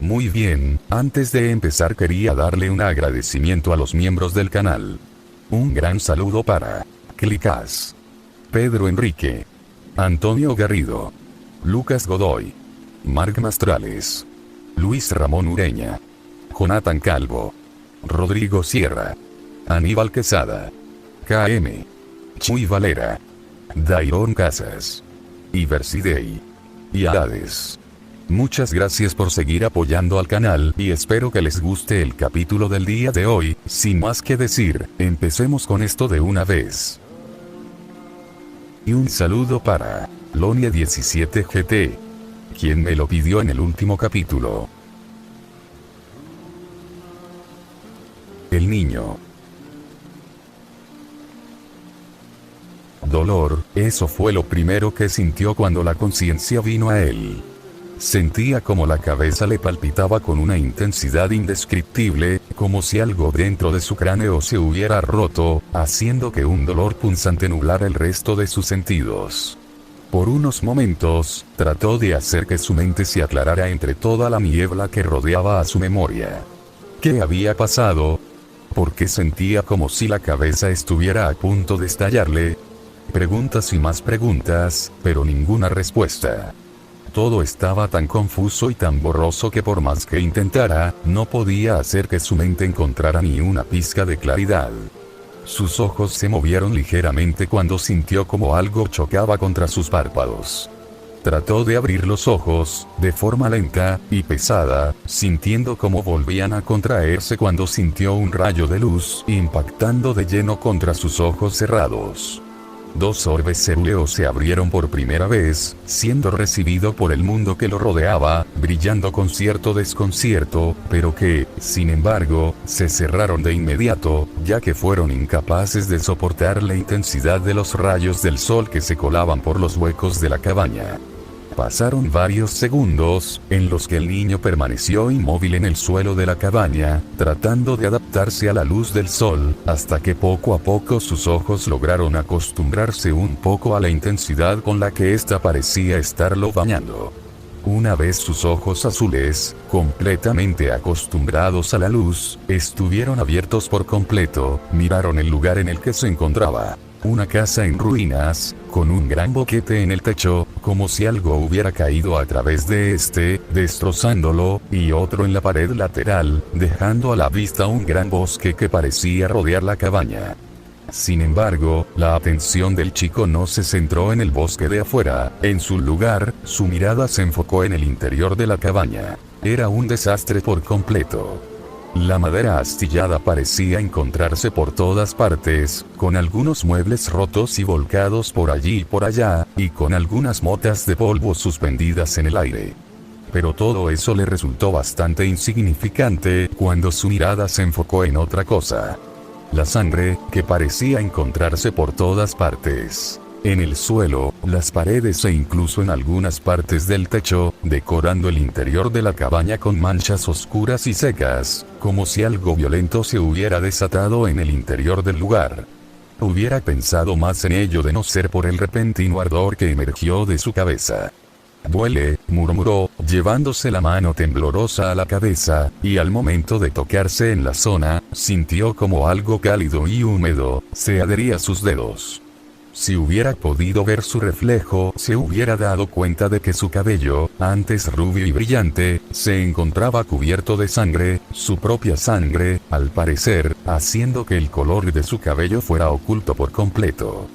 Muy bien, antes de empezar quería darle un agradecimiento a los miembros del canal. Un gran saludo para Clicas, Pedro Enrique, Antonio Garrido, Lucas Godoy, Marc Mastrales, Luis Ramón Ureña, Jonathan Calvo, Rodrigo Sierra, Aníbal Quesada, KM, Chuy Valera, Dairon Casas, Iversidei y Hades. Muchas gracias por seguir apoyando al canal y espero que les guste el capítulo del día de hoy. Sin más que decir, empecemos con esto de una vez. Y un saludo para Lonia17GT, quien me lo pidió en el último capítulo. El niño. Dolor, eso fue lo primero que sintió cuando la conciencia vino a él. Sentía como la cabeza le palpitaba con una intensidad indescriptible, como si algo dentro de su cráneo se hubiera roto, haciendo que un dolor punzante nublara el resto de sus sentidos. Por unos momentos, trató de hacer que su mente se aclarara entre toda la niebla que rodeaba a su memoria. ¿Qué había pasado? ¿Por qué sentía como si la cabeza estuviera a punto de estallarle? Preguntas y más preguntas, pero ninguna respuesta. Todo estaba tan confuso y tan borroso que por más que intentara, no podía hacer que su mente encontrara ni una pizca de claridad. Sus ojos se movieron ligeramente cuando sintió como algo chocaba contra sus párpados. Trató de abrir los ojos, de forma lenta y pesada, sintiendo cómo volvían a contraerse cuando sintió un rayo de luz impactando de lleno contra sus ojos cerrados. Dos orbes cerúleos se abrieron por primera vez, siendo recibido por el mundo que lo rodeaba, brillando con cierto desconcierto, pero que, sin embargo, se cerraron de inmediato, ya que fueron incapaces de soportar la intensidad de los rayos del sol que se colaban por los huecos de la cabaña. Pasaron varios segundos, en los que el niño permaneció inmóvil en el suelo de la cabaña, tratando de adaptarse a la luz del sol, hasta que poco a poco sus ojos lograron acostumbrarse un poco a la intensidad con la que ésta parecía estarlo bañando. Una vez sus ojos azules, completamente acostumbrados a la luz, estuvieron abiertos por completo, miraron el lugar en el que se encontraba. Una casa en ruinas, con un gran boquete en el techo, como si algo hubiera caído a través de este, destrozándolo, y otro en la pared lateral, dejando a la vista un gran bosque que parecía rodear la cabaña. Sin embargo, la atención del chico no se centró en el bosque de afuera, en su lugar, su mirada se enfocó en el interior de la cabaña. Era un desastre por completo. La madera astillada parecía encontrarse por todas partes, con algunos muebles rotos y volcados por allí y por allá, y con algunas motas de polvo suspendidas en el aire. Pero todo eso le resultó bastante insignificante, cuando su mirada se enfocó en otra cosa. La sangre, que parecía encontrarse por todas partes. En el suelo, las paredes e incluso en algunas partes del techo, decorando el interior de la cabaña con manchas oscuras y secas, como si algo violento se hubiera desatado en el interior del lugar. Hubiera pensado más en ello de no ser por el repentino ardor que emergió de su cabeza. «Duele», murmuró, llevándose la mano temblorosa a la cabeza, y al momento de tocarse en la zona, sintió como algo cálido y húmedo se adhería a sus dedos. Si hubiera podido ver su reflejo, se hubiera dado cuenta de que su cabello, antes rubio y brillante, se encontraba cubierto de sangre, su propia sangre, al parecer, haciendo que el color de su cabello fuera oculto por completo.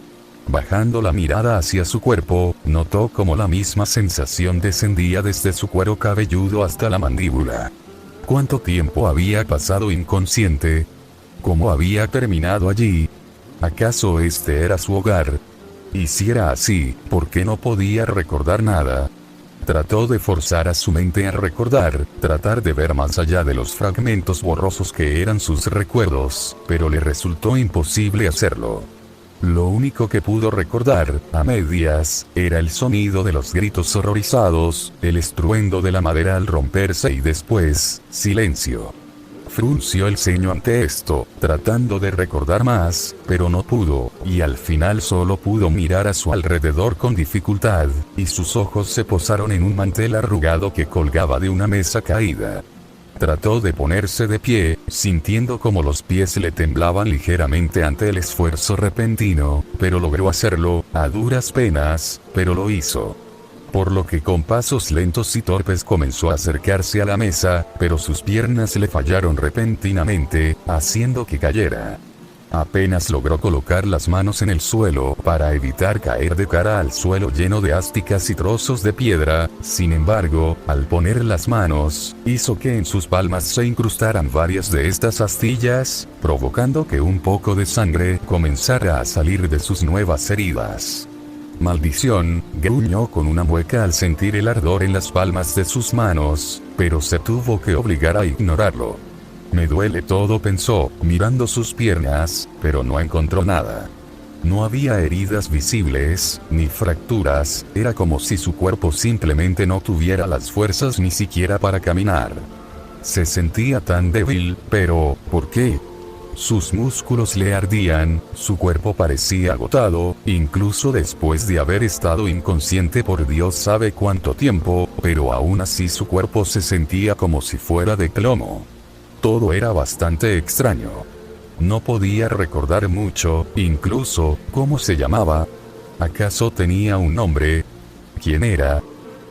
Bajando la mirada hacia su cuerpo, notó como la misma sensación descendía desde su cuero cabelludo hasta la mandíbula. ¿Cuánto tiempo había pasado inconsciente? ¿Cómo había terminado allí? ¿Acaso este era su hogar? Y si era así, ¿por qué no podía recordar nada? Trató de forzar a su mente a recordar, tratar de ver más allá de los fragmentos borrosos que eran sus recuerdos, pero le resultó imposible hacerlo. Lo único que pudo recordar, a medias, era el sonido de los gritos horrorizados, el estruendo de la madera al romperse y después, silencio. Frunció el ceño ante esto, tratando de recordar más, pero no pudo, y al final solo pudo mirar a su alrededor con dificultad, y sus ojos se posaron en un mantel arrugado que colgaba de una mesa caída. Trató de ponerse de pie, sintiendo como los pies le temblaban ligeramente ante el esfuerzo repentino, pero logró hacerlo, a duras penas, pero lo hizo. Por lo que con pasos lentos y torpes comenzó a acercarse a la mesa, pero sus piernas le fallaron repentinamente, haciendo que cayera. Apenas logró colocar las manos en el suelo para evitar caer de cara al suelo lleno de ásticas y trozos de piedra. Sin embargo, al poner las manos, hizo que en sus palmas se incrustaran varias de estas astillas, provocando que un poco de sangre comenzara a salir de sus nuevas heridas. «Maldición», gruñó con una mueca al sentir el ardor en las palmas de sus manos, pero se tuvo que obligar a ignorarlo. «Me duele todo», pensó, mirando sus piernas, pero no encontró nada. No había heridas visibles, ni fracturas, era como si su cuerpo simplemente no tuviera las fuerzas ni siquiera para caminar. Se sentía tan débil, pero, ¿por qué? Sus músculos le ardían, su cuerpo parecía agotado, incluso después de haber estado inconsciente por Dios sabe cuánto tiempo, pero aún así su cuerpo se sentía como si fuera de plomo. Todo era bastante extraño. No podía recordar mucho, incluso, ¿cómo se llamaba? ¿Acaso tenía un nombre? ¿Quién era?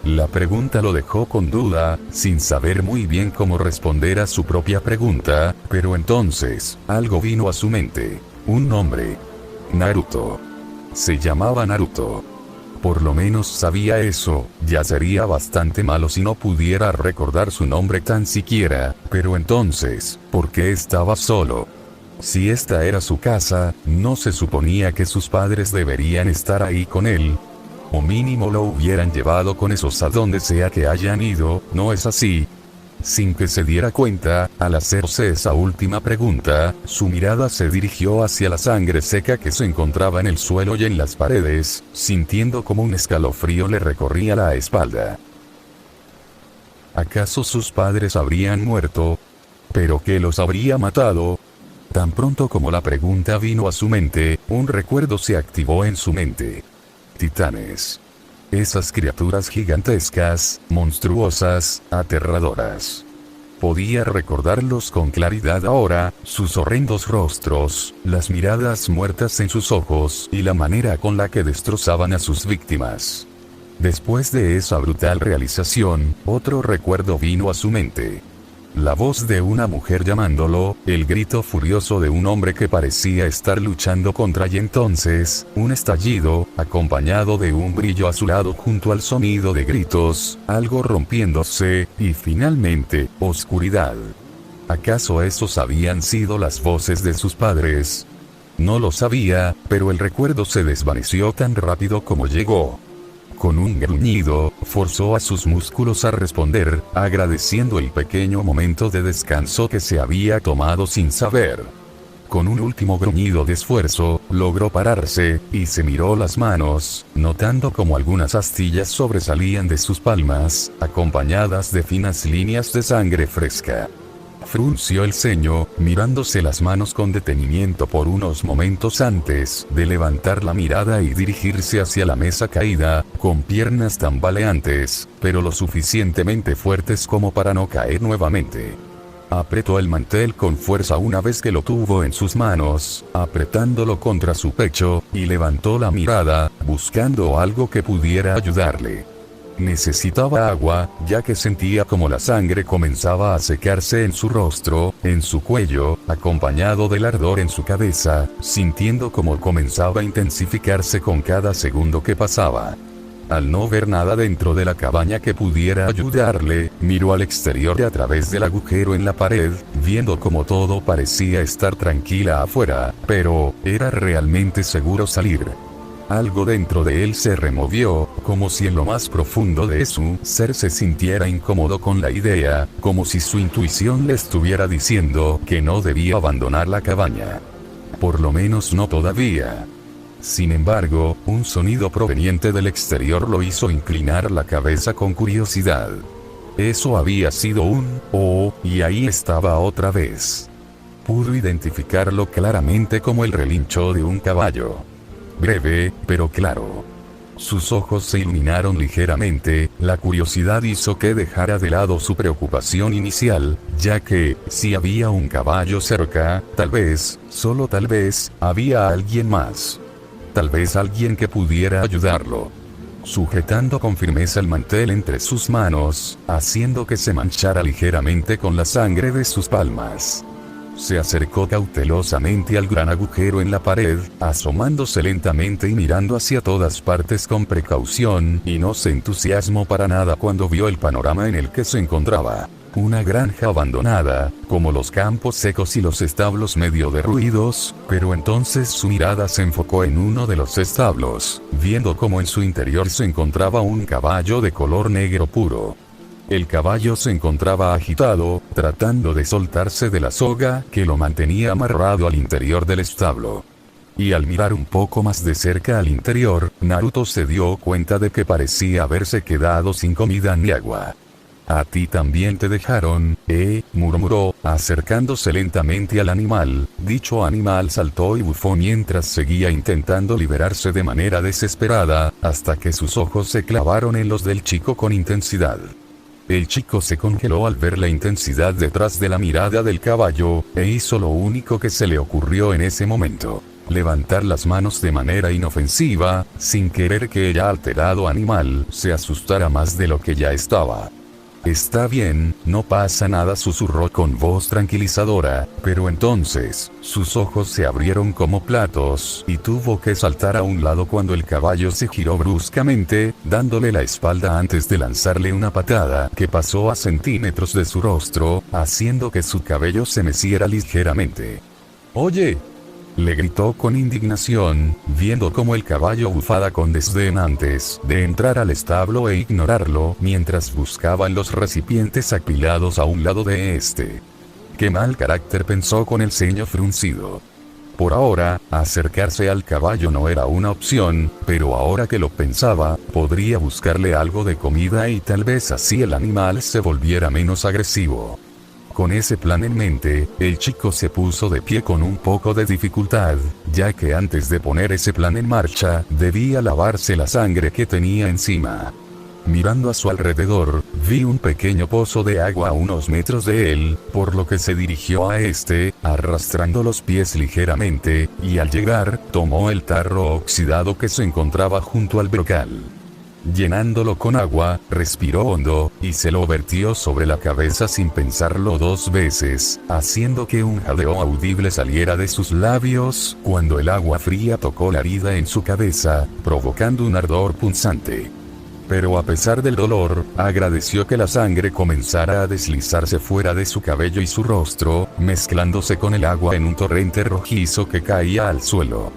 La pregunta lo dejó con duda, sin saber muy bien cómo responder a su propia pregunta, pero entonces, algo vino a su mente. Un nombre. Naruto. Se llamaba Naruto. Por lo menos sabía eso, ya sería bastante malo si no pudiera recordar su nombre tan siquiera, pero entonces, ¿por qué estaba solo? Si esta era su casa, ¿no se suponía que sus padres deberían estar ahí con él? O mínimo lo hubieran llevado con esos a donde sea que hayan ido, ¿no es así? Sin que se diera cuenta, al hacerse esa última pregunta, su mirada se dirigió hacia la sangre seca que se encontraba en el suelo y en las paredes, sintiendo como un escalofrío le recorría la espalda. ¿Acaso sus padres habrían muerto? ¿Pero qué los habría matado? Tan pronto como la pregunta vino a su mente, un recuerdo se activó en su mente. Titanes. Esas criaturas gigantescas, monstruosas, aterradoras. Podía recordarlos con claridad ahora, sus horrendos rostros, las miradas muertas en sus ojos y la manera con la que destrozaban a sus víctimas. Después de esa brutal realización, otro recuerdo vino a su mente. La voz de una mujer llamándolo, el grito furioso de un hombre que parecía estar luchando contra y entonces, un estallido, acompañado de un brillo azulado junto al sonido de gritos, algo rompiéndose, y finalmente, oscuridad. ¿Acaso esos habían sido las voces de sus padres? No lo sabía, pero el recuerdo se desvaneció tan rápido como llegó. Con un gruñido, forzó a sus músculos a responder, agradeciendo el pequeño momento de descanso que se había tomado sin saber. Con un último gruñido de esfuerzo, logró pararse, y se miró las manos, notando como algunas astillas sobresalían de sus palmas, acompañadas de finas líneas de sangre fresca. Frunció el ceño, mirándose las manos con detenimiento por unos momentos antes de levantar la mirada y dirigirse hacia la mesa caída, con piernas tambaleantes, pero lo suficientemente fuertes como para no caer nuevamente. Apretó el mantel con fuerza una vez que lo tuvo en sus manos, apretándolo contra su pecho, y levantó la mirada, buscando algo que pudiera ayudarle. Necesitaba agua, ya que sentía como la sangre comenzaba a secarse en su rostro, en su cuello, acompañado del ardor en su cabeza, sintiendo como comenzaba a intensificarse con cada segundo que pasaba. Al no ver nada dentro de la cabaña que pudiera ayudarle, miró al exterior a través del agujero en la pared, viendo como todo parecía estar tranquila afuera, pero, ¿era realmente seguro salir? Algo dentro de él se removió, como si en lo más profundo de su ser se sintiera incómodo con la idea, como si su intuición le estuviera diciendo que no debía abandonar la cabaña. Por lo menos no todavía. Sin embargo, un sonido proveniente del exterior lo hizo inclinar la cabeza con curiosidad. Eso había sido y ahí estaba otra vez. Pudo identificarlo claramente como el relincho de un caballo. Breve, pero claro. Sus ojos se iluminaron ligeramente, la curiosidad hizo que dejara de lado su preocupación inicial, ya que, si había un caballo cerca, tal vez, solo tal vez, había alguien más. Tal vez alguien que pudiera ayudarlo. Sujetando con firmeza el mantel entre sus manos, haciendo que se manchara ligeramente con la sangre de sus palmas. Se acercó cautelosamente al gran agujero en la pared, asomándose lentamente y mirando hacia todas partes con precaución, y no se entusiasmó para nada cuando vio el panorama en el que se encontraba. Una granja abandonada, como los campos secos y los establos medio derruidos, pero entonces su mirada se enfocó en uno de los establos, viendo cómo en su interior se encontraba un caballo de color negro puro. El caballo se encontraba agitado, tratando de soltarse de la soga que lo mantenía amarrado al interior del establo. Y al mirar un poco más de cerca al interior, Naruto se dio cuenta de que parecía haberse quedado sin comida ni agua. «A ti también te dejaron, murmuró, acercándose lentamente al animal. Dicho animal saltó y bufó mientras seguía intentando liberarse de manera desesperada, hasta que sus ojos se clavaron en los del chico con intensidad. El chico se congeló al ver la intensidad detrás de la mirada del caballo, e hizo lo único que se le ocurrió en ese momento: levantar las manos de manera inofensiva, sin querer que el ya alterado animal se asustara más de lo que ya estaba. «Está bien, no pasa nada», susurró con voz tranquilizadora, pero entonces, sus ojos se abrieron como platos, y tuvo que saltar a un lado cuando el caballo se giró bruscamente, dándole la espalda antes de lanzarle una patada que pasó a centímetros de su rostro, haciendo que su cabello se meciera ligeramente. «¡Oye!», le gritó con indignación, viendo cómo el caballo bufaba con desdén antes de entrar al establo e ignorarlo mientras buscaban los recipientes apilados a un lado de este. «Qué mal carácter», pensó con el ceño fruncido. Por ahora, acercarse al caballo no era una opción, pero ahora que lo pensaba, podría buscarle algo de comida y tal vez así el animal se volviera menos agresivo. Con ese plan en mente, el chico se puso de pie con un poco de dificultad, ya que antes de poner ese plan en marcha, debía lavarse la sangre que tenía encima. Mirando a su alrededor, vi un pequeño pozo de agua a unos metros de él, por lo que se dirigió a este, arrastrando los pies ligeramente, y al llegar, tomó el tarro oxidado que se encontraba junto al brocal. Llenándolo con agua, respiró hondo, y se lo vertió sobre la cabeza sin pensarlo dos veces, haciendo que un jadeo audible saliera de sus labios, cuando el agua fría tocó la herida en su cabeza, provocando un ardor punzante. Pero a pesar del dolor, agradeció que la sangre comenzara a deslizarse fuera de su cabello y su rostro, mezclándose con el agua en un torrente rojizo que caía al suelo.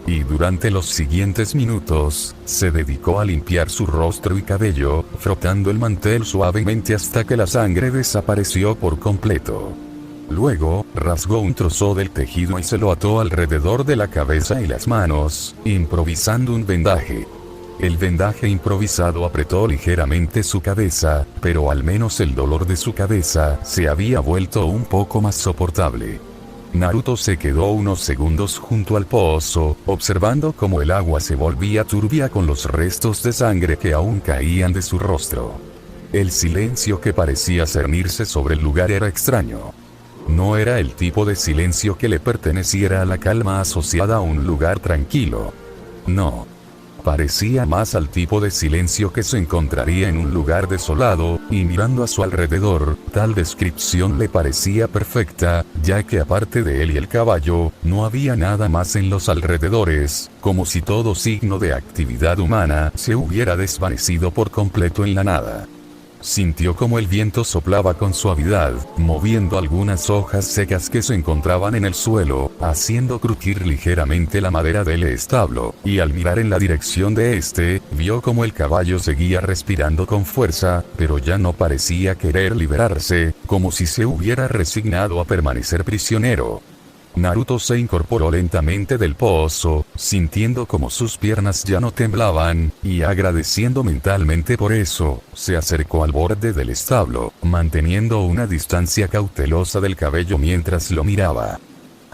Y durante los siguientes minutos, se dedicó a limpiar su rostro y cabello, frotando el mantel suavemente hasta que la sangre desapareció por completo. Luego, rasgó un trozo del tejido y se lo ató alrededor de la cabeza y las manos, improvisando un vendaje. El vendaje improvisado apretó ligeramente su cabeza, pero al menos el dolor de su cabeza se había vuelto un poco más soportable. Naruto se quedó unos segundos junto al pozo, observando cómo el agua se volvía turbia con los restos de sangre que aún caían de su rostro. El silencio que parecía cernirse sobre el lugar era extraño. No era el tipo de silencio que le perteneciera a la calma asociada a un lugar tranquilo. No. Parecía más al tipo de silencio que se encontraría en un lugar desolado, y mirando a su alrededor, tal descripción le parecía perfecta, ya que aparte de él y el caballo, no había nada más en los alrededores, como si todo signo de actividad humana se hubiera desvanecido por completo en la nada. Sintió como el viento soplaba con suavidad, moviendo algunas hojas secas que se encontraban en el suelo, haciendo crujir ligeramente la madera del establo, y al mirar en la dirección de este, vio como el caballo seguía respirando con fuerza, pero ya no parecía querer liberarse, como si se hubiera resignado a permanecer prisionero. Naruto se incorporó lentamente del pozo, sintiendo como sus piernas ya no temblaban, y agradeciendo mentalmente por eso, se acercó al borde del establo, manteniendo una distancia cautelosa del cabello mientras lo miraba.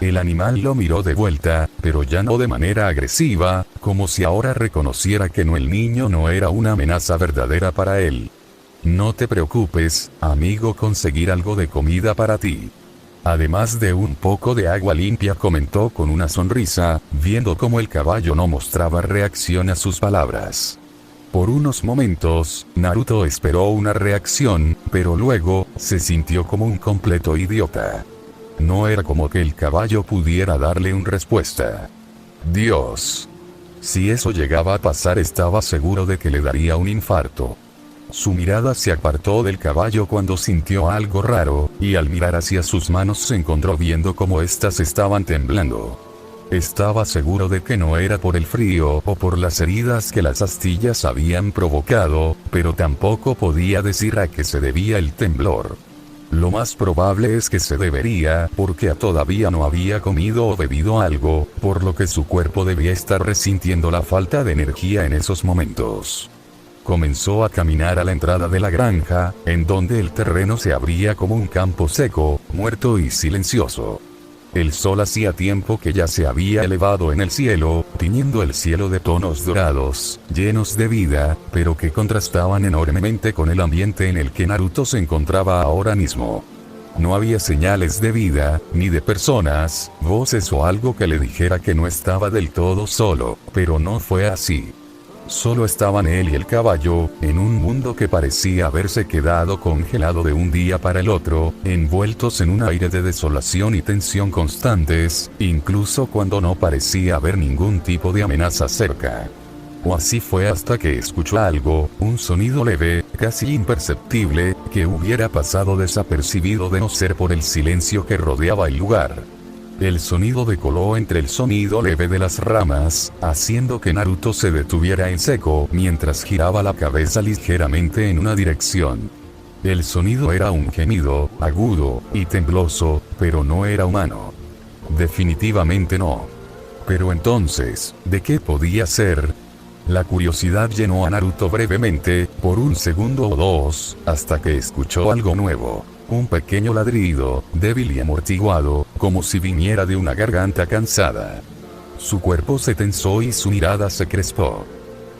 El animal lo miró de vuelta, pero ya no de manera agresiva, como si ahora reconociera que el niño no era una amenaza verdadera para él. No te preocupes, amigo, conseguir algo de comida para ti. Además de un poco de agua limpia, comentó con una sonrisa, viendo cómo el caballo no mostraba reacción a sus palabras. Por unos momentos, Naruto esperó una reacción, pero luego, se sintió como un completo idiota. No era como que el caballo pudiera darle una respuesta. Dios. Si eso llegaba a pasar, estaba seguro de que le daría un infarto. Su mirada se apartó del caballo cuando sintió algo raro, y al mirar hacia sus manos se encontró viendo cómo éstas estaban temblando. Estaba seguro de que no era por el frío o por las heridas que las astillas habían provocado, pero tampoco podía decir a qué se debía el temblor. Lo más probable es que se debería porque todavía no había comido o bebido algo, por lo que su cuerpo debía estar resintiendo la falta de energía en esos momentos. Comenzó a caminar a la entrada de la granja, en donde el terreno se abría como un campo seco, muerto y silencioso. El sol hacía tiempo que ya se había elevado en el cielo, tiñendo el cielo de tonos dorados, llenos de vida, pero que contrastaban enormemente con el ambiente en el que Naruto se encontraba ahora mismo. No había señales de vida, ni de personas, voces o algo que le dijera que no estaba del todo solo, pero no fue así. Solo estaban él y el caballo, en un mundo que parecía haberse quedado congelado de un día para el otro, envueltos en un aire de desolación y tensión constantes, incluso cuando no parecía haber ningún tipo de amenaza cerca. O así fue hasta que escuchó algo, un sonido leve, casi imperceptible, que hubiera pasado desapercibido de no ser por el silencio que rodeaba el lugar. El sonido decoló entre el sonido leve de las ramas, haciendo que Naruto se detuviera en seco mientras giraba la cabeza ligeramente en una dirección. El sonido era un gemido, agudo y tembloso, pero no era humano. Definitivamente no. Pero entonces, ¿de qué podía ser? La curiosidad llenó a Naruto brevemente, por un segundo o dos, hasta que escuchó algo nuevo. Un pequeño ladrido, débil y amortiguado, como si viniera de una garganta cansada. Su cuerpo se tensó y su mirada se crispó.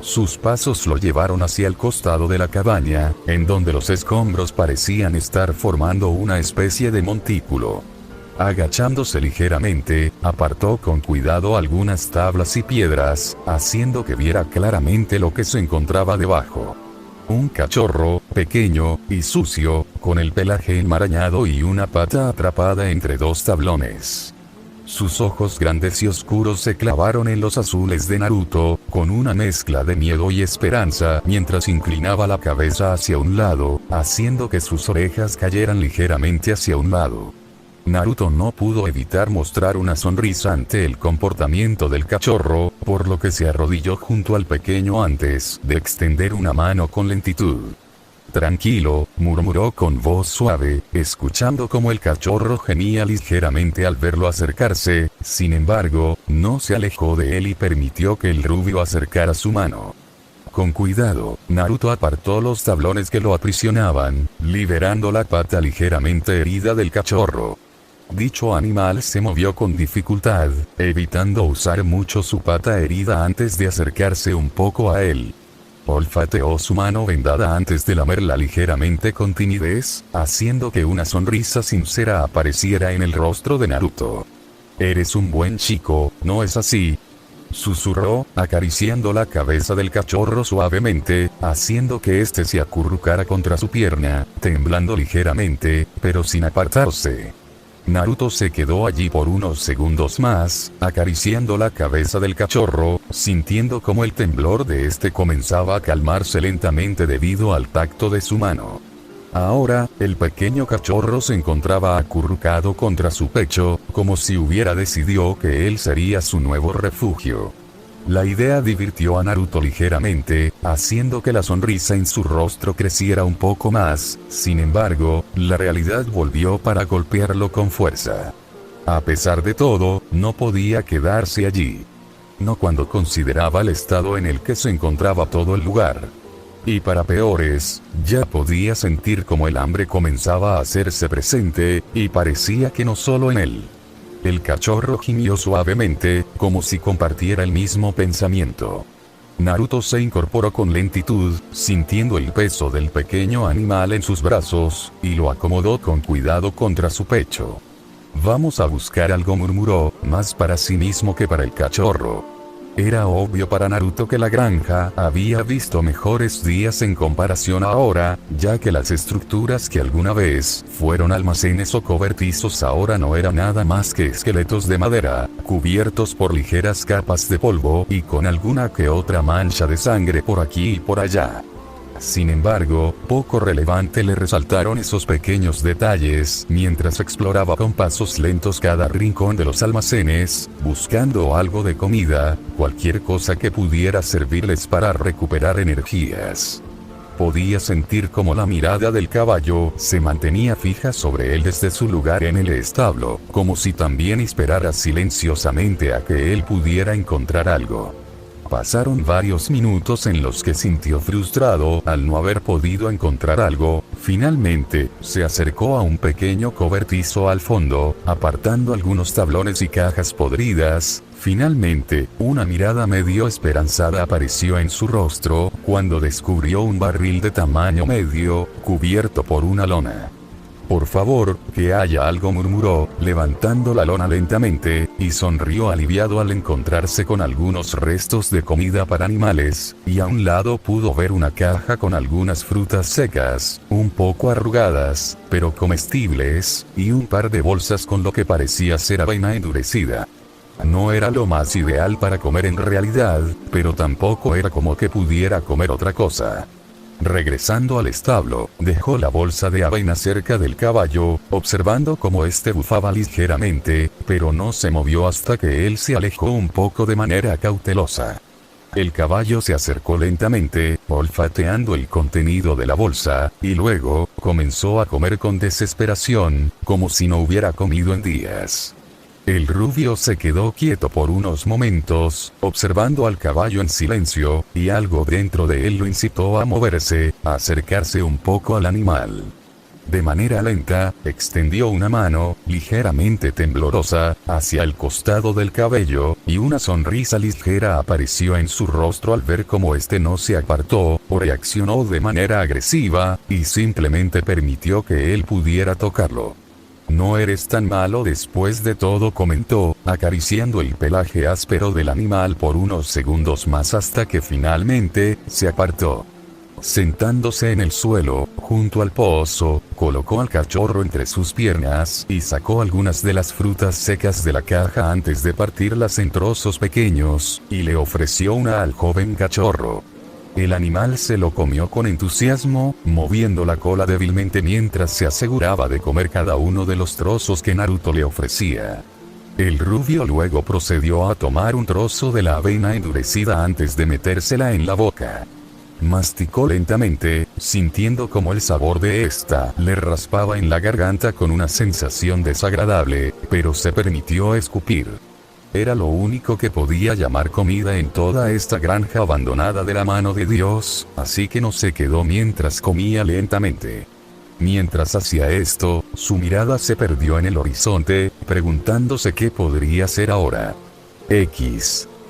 Sus pasos lo llevaron hacia el costado de la cabaña, en donde los escombros parecían estar formando una especie de montículo. Agachándose ligeramente, apartó con cuidado algunas tablas y piedras, haciendo que viera claramente lo que se encontraba debajo. Un cachorro, pequeño y sucio, con el pelaje enmarañado y una pata atrapada entre dos tablones. Sus ojos grandes y oscuros se clavaron en los azules de Naruto, con una mezcla de miedo y esperanza, mientras inclinaba la cabeza hacia un lado, haciendo que sus orejas cayeran ligeramente hacia un lado. Naruto no pudo evitar mostrar una sonrisa ante el comportamiento del cachorro, por lo que se arrodilló junto al pequeño antes de extender una mano con lentitud. Tranquilo, murmuró con voz suave, escuchando cómo el cachorro gemía ligeramente al verlo acercarse. Sin embargo, no se alejó de él y permitió que el rubio acercara su mano. Con cuidado, Naruto apartó los tablones que lo aprisionaban, liberando la pata ligeramente herida del cachorro. Dicho animal se movió con dificultad, evitando usar mucho su pata herida antes de acercarse un poco a él. Olfateó su mano vendada antes de lamerla ligeramente con timidez, haciendo que una sonrisa sincera apareciera en el rostro de Naruto. «Eres un buen chico, ¿no es así?», susurró, acariciando la cabeza del cachorro suavemente, haciendo que éste se acurrucara contra su pierna, temblando ligeramente, pero sin apartarse. Naruto se quedó allí por unos segundos más, acariciando la cabeza del cachorro, sintiendo como el temblor de este comenzaba a calmarse lentamente debido al tacto de su mano. Ahora, el pequeño cachorro se encontraba acurrucado contra su pecho, como si hubiera decidido que él sería su nuevo refugio. La idea divirtió a Naruto ligeramente, haciendo que la sonrisa en su rostro creciera un poco más. Sin embargo, la realidad volvió para golpearlo con fuerza. A pesar de todo, no podía quedarse allí. No cuando consideraba el estado en el que se encontraba todo el lugar. Y para peores, ya podía sentir como el hambre comenzaba a hacerse presente, y parecía que no solo en él. El cachorro gimió suavemente, como si compartiera el mismo pensamiento. Naruto se incorporó con lentitud, sintiendo el peso del pequeño animal en sus brazos, y lo acomodó con cuidado contra su pecho. «Vamos a buscar algo», murmuró, más para sí mismo que para el cachorro. Era obvio para Naruto que la granja había visto mejores días en comparación a ahora, ya que las estructuras que alguna vez fueron almacenes o cobertizos ahora no eran nada más que esqueletos de madera, cubiertos por ligeras capas de polvo y con alguna que otra mancha de sangre por aquí y por allá. Sin embargo, poco relevante le resaltaron esos pequeños detalles mientras exploraba con pasos lentos cada rincón de los almacenes, buscando algo de comida, cualquier cosa que pudiera servirles para recuperar energías. Podía sentir como la mirada del caballo se mantenía fija sobre él desde su lugar en el establo, como si también esperara silenciosamente a que él pudiera encontrar algo. Pasaron varios minutos en los que sintió frustrado al no haber podido encontrar algo. Finalmente, se acercó a un pequeño cobertizo al fondo, apartando algunos tablones y cajas podridas. Finalmente, una mirada medio esperanzada apareció en su rostro, cuando descubrió un barril de tamaño medio, cubierto por una lona. «Por favor, que haya algo», murmuró, levantando la lona lentamente, y sonrió aliviado al encontrarse con algunos restos de comida para animales, y a un lado pudo ver una caja con algunas frutas secas, un poco arrugadas, pero comestibles, y un par de bolsas con lo que parecía ser avena endurecida. No era lo más ideal para comer en realidad, pero tampoco era como que pudiera comer otra cosa. Regresando al establo, dejó la bolsa de avena cerca del caballo, observando cómo este bufaba ligeramente, pero no se movió hasta que él se alejó un poco de manera cautelosa. El caballo se acercó lentamente, olfateando el contenido de la bolsa, y luego, comenzó a comer con desesperación, como si no hubiera comido en días. El rubio se quedó quieto por unos momentos, observando al caballo en silencio, y algo dentro de él lo incitó a moverse, a acercarse un poco al animal. De manera lenta, extendió una mano, ligeramente temblorosa, hacia el costado del cabello, y una sonrisa ligera apareció en su rostro al ver cómo este no se apartó, o reaccionó de manera agresiva, y simplemente permitió que él pudiera tocarlo. «No eres tan malo después de todo», comentó, acariciando el pelaje áspero del animal por unos segundos más hasta que finalmente, se apartó. Sentándose en el suelo, junto al pozo, colocó al cachorro entre sus piernas y sacó algunas de las frutas secas de la caja antes de partirlas en trozos pequeños, y le ofreció una al joven cachorro. El animal se lo comió con entusiasmo, moviendo la cola débilmente mientras se aseguraba de comer cada uno de los trozos que Naruto le ofrecía. El rubio luego procedió a tomar un trozo de la avena endurecida antes de metérsela en la boca. Masticó lentamente, sintiendo como el sabor de esta le raspaba en la garganta con una sensación desagradable, pero se permitió escupir. Era lo único que podía llamar comida en toda esta granja abandonada de la mano de Dios, así que no se quedó mientras comía lentamente. Mientras hacía esto, su mirada se perdió en el horizonte, preguntándose qué podría ser ahora.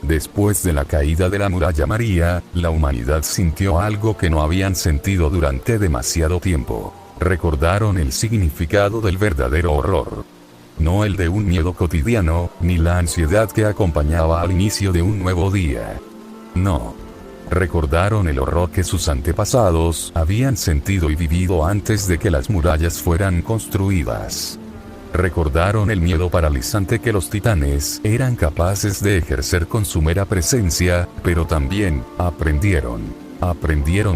Después de la caída de la muralla María, la humanidad sintió algo que no habían sentido durante demasiado tiempo. Recordaron el significado del verdadero horror. No el de un miedo cotidiano, ni la ansiedad que acompañaba al inicio de un nuevo día. No. Recordaron el horror que sus antepasados habían sentido y vivido antes de que las murallas fueran construidas. Recordaron el miedo paralizante que los titanes eran capaces de ejercer con su mera presencia, pero también aprendieron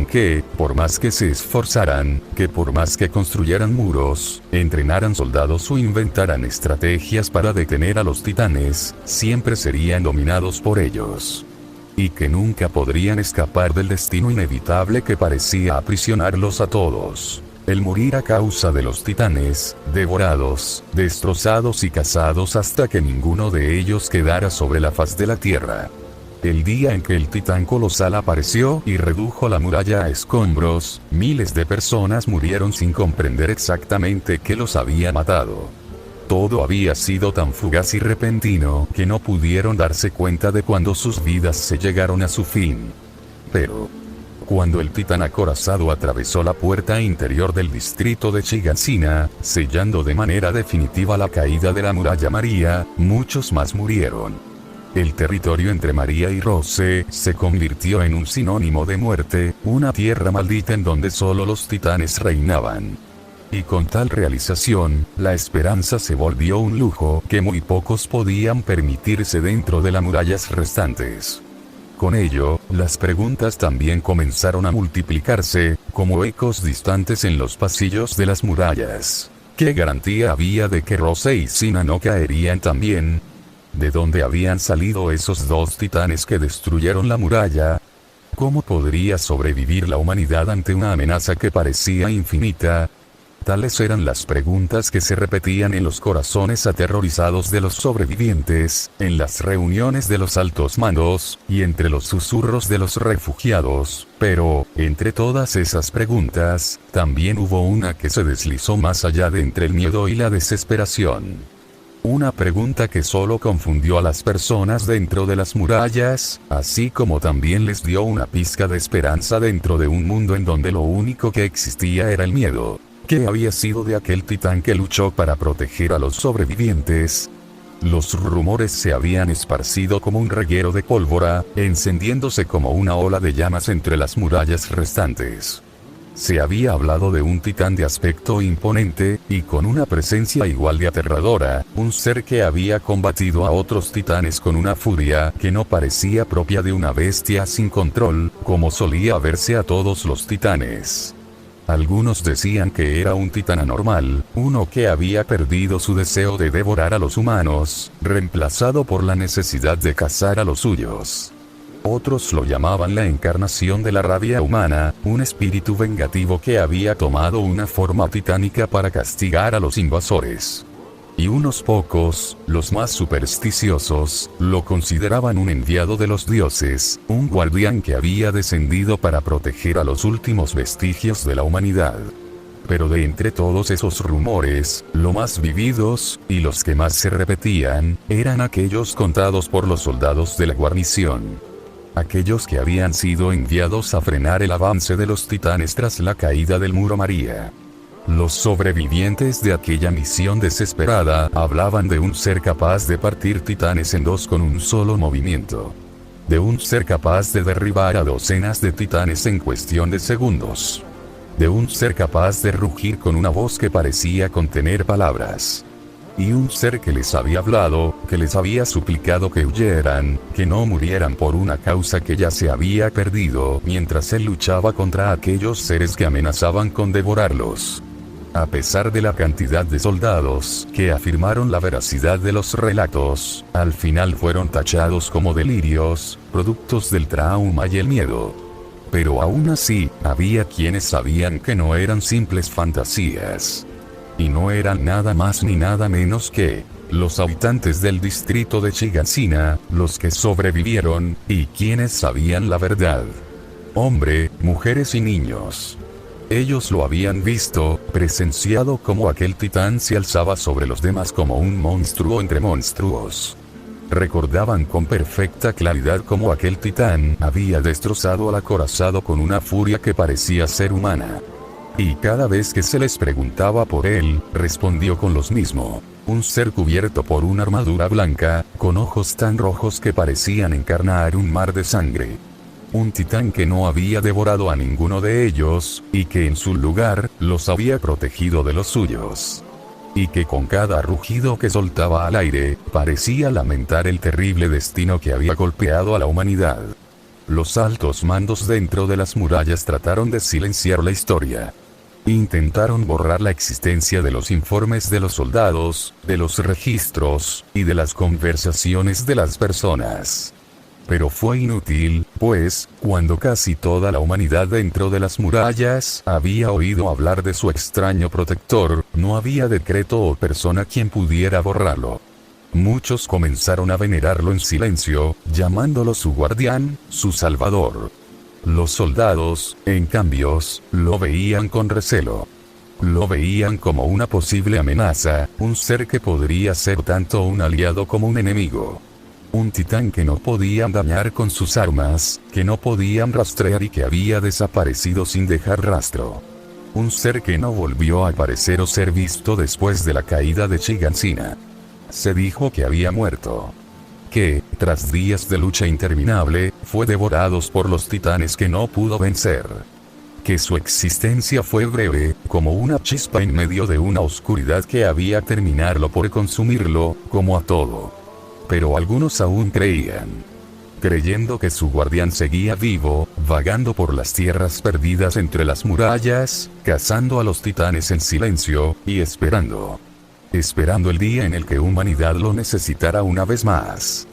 que, por más que se esforzaran, que por más que construyeran muros, entrenaran soldados o inventaran estrategias para detener a los titanes, siempre serían dominados por ellos. Y que nunca podrían escapar del destino inevitable que parecía aprisionarlos a todos. el morir a causa de los titanes, devorados, destrozados y cazados hasta que ninguno de ellos quedara sobre la faz de la tierra. El día en que el titán colosal apareció y redujo la muralla a escombros, miles de personas murieron sin comprender exactamente qué los había matado. Todo había sido tan fugaz y repentino que no pudieron darse cuenta de cuando sus vidas se llegaron a su fin. Pero, cuando el titán acorazado atravesó la puerta interior del distrito de Shigansina, sellando de manera definitiva la caída de la muralla María, muchos más murieron. El territorio entre María y Rose se convirtió en un sinónimo de muerte, una tierra maldita en donde solo los titanes reinaban. Y con tal realización, la esperanza se volvió un lujo que muy pocos podían permitirse dentro de las murallas restantes. Con ello, las preguntas también comenzaron a multiplicarse, como ecos distantes en los pasillos de las murallas. ¿Qué garantía había de que Rose y Sina no caerían también? ¿De dónde habían salido esos dos titanes que destruyeron la muralla? ¿Cómo podría sobrevivir la humanidad ante una amenaza que parecía infinita? Tales eran las preguntas que se repetían en los corazones aterrorizados de los sobrevivientes, en las reuniones de los altos mandos, y entre los susurros de los refugiados, pero, entre todas esas preguntas, también hubo una que se deslizó más allá de entre el miedo y la desesperación. Una pregunta que solo confundió a las personas dentro de las murallas, así como también les dio una pizca de esperanza dentro de un mundo en donde lo único que existía era el miedo. ¿Qué había sido de aquel titán que luchó para proteger a los sobrevivientes? Los rumores se habían esparcido como un reguero de pólvora, encendiéndose como una ola de llamas entre las murallas restantes. Se había hablado de un titán de aspecto imponente, y con una presencia igual de aterradora, un ser que había combatido a otros titanes con una furia que no parecía propia de una bestia sin control, como solía verse a todos los titanes. Algunos decían que era un titán anormal, uno que había perdido su deseo de devorar a los humanos, reemplazado por la necesidad de cazar a los suyos. Otros lo llamaban la encarnación de la rabia humana, un espíritu vengativo que había tomado una forma titánica para castigar a los invasores. Y unos pocos, los más supersticiosos, lo consideraban un enviado de los dioses, un guardián que había descendido para proteger a los últimos vestigios de la humanidad. Pero de entre todos esos rumores, los más vividos, y los que más se repetían, eran aquellos contados por los soldados de la guarnición. Aquellos que habían sido enviados a frenar el avance de los titanes tras la caída del muro María. Los sobrevivientes de aquella misión desesperada hablaban de un ser capaz de partir titanes en dos con un solo movimiento. De un ser capaz de derribar a docenas de titanes en cuestión de segundos. De un ser capaz de rugir con una voz que parecía contener palabras. Y un ser que les había hablado, que les había suplicado que huyeran, que no murieran por una causa que ya se había perdido, mientras él luchaba contra aquellos seres que amenazaban con devorarlos. A pesar de la cantidad de soldados que afirmaron la veracidad de los relatos, al final fueron tachados como delirios, productos del trauma y el miedo. Pero aún así, había quienes sabían que no eran simples fantasías. Y no eran nada más ni nada menos que los habitantes del distrito de Shigansina, los que sobrevivieron, y quienes sabían la verdad. Hombre, mujeres y niños. Ellos lo habían visto, presenciado como aquel titán se alzaba sobre los demás como un monstruo entre monstruos. Recordaban con perfecta claridad cómo aquel titán había destrozado al acorazado con una furia que parecía ser humana. Y cada vez que se les preguntaba por él, respondió con los mismos. Un ser cubierto por una armadura blanca, con ojos tan rojos que parecían encarnar un mar de sangre. Un titán que no había devorado a ninguno de ellos, y que en su lugar, los había protegido de los suyos. Y que con cada rugido que soltaba al aire, parecía lamentar el terrible destino que había golpeado a la humanidad. Los altos mandos dentro de las murallas trataron de silenciar la historia. Intentaron borrar la existencia de los informes de los soldados, de los registros, y de las conversaciones de las personas. Pero fue inútil, pues, cuando casi toda la humanidad dentro de las murallas había oído hablar de su extraño protector, no había decreto o persona quien pudiera borrarlo. Muchos comenzaron a venerarlo en silencio, llamándolo su guardián, su salvador. Los soldados, en cambio, lo veían con recelo. Lo veían como una posible amenaza, un ser que podría ser tanto un aliado como un enemigo. Un titán que no podían dañar con sus armas, que no podían rastrear y que había desaparecido sin dejar rastro. Un ser que no volvió a aparecer o ser visto después de la caída de Shiganshina. Se dijo que había muerto. Que, tras días de lucha interminable, fue devorado por los titanes que no pudo vencer. Que su existencia fue breve, como una chispa en medio de una oscuridad que había terminarlo por consumirlo, como a todo. Pero algunos aún creían. Creyendo que su guardián seguía vivo, vagando por las tierras perdidas entre las murallas, cazando a los titanes en silencio, y esperando. Esperando el día en el que humanidad lo necesitara una vez más.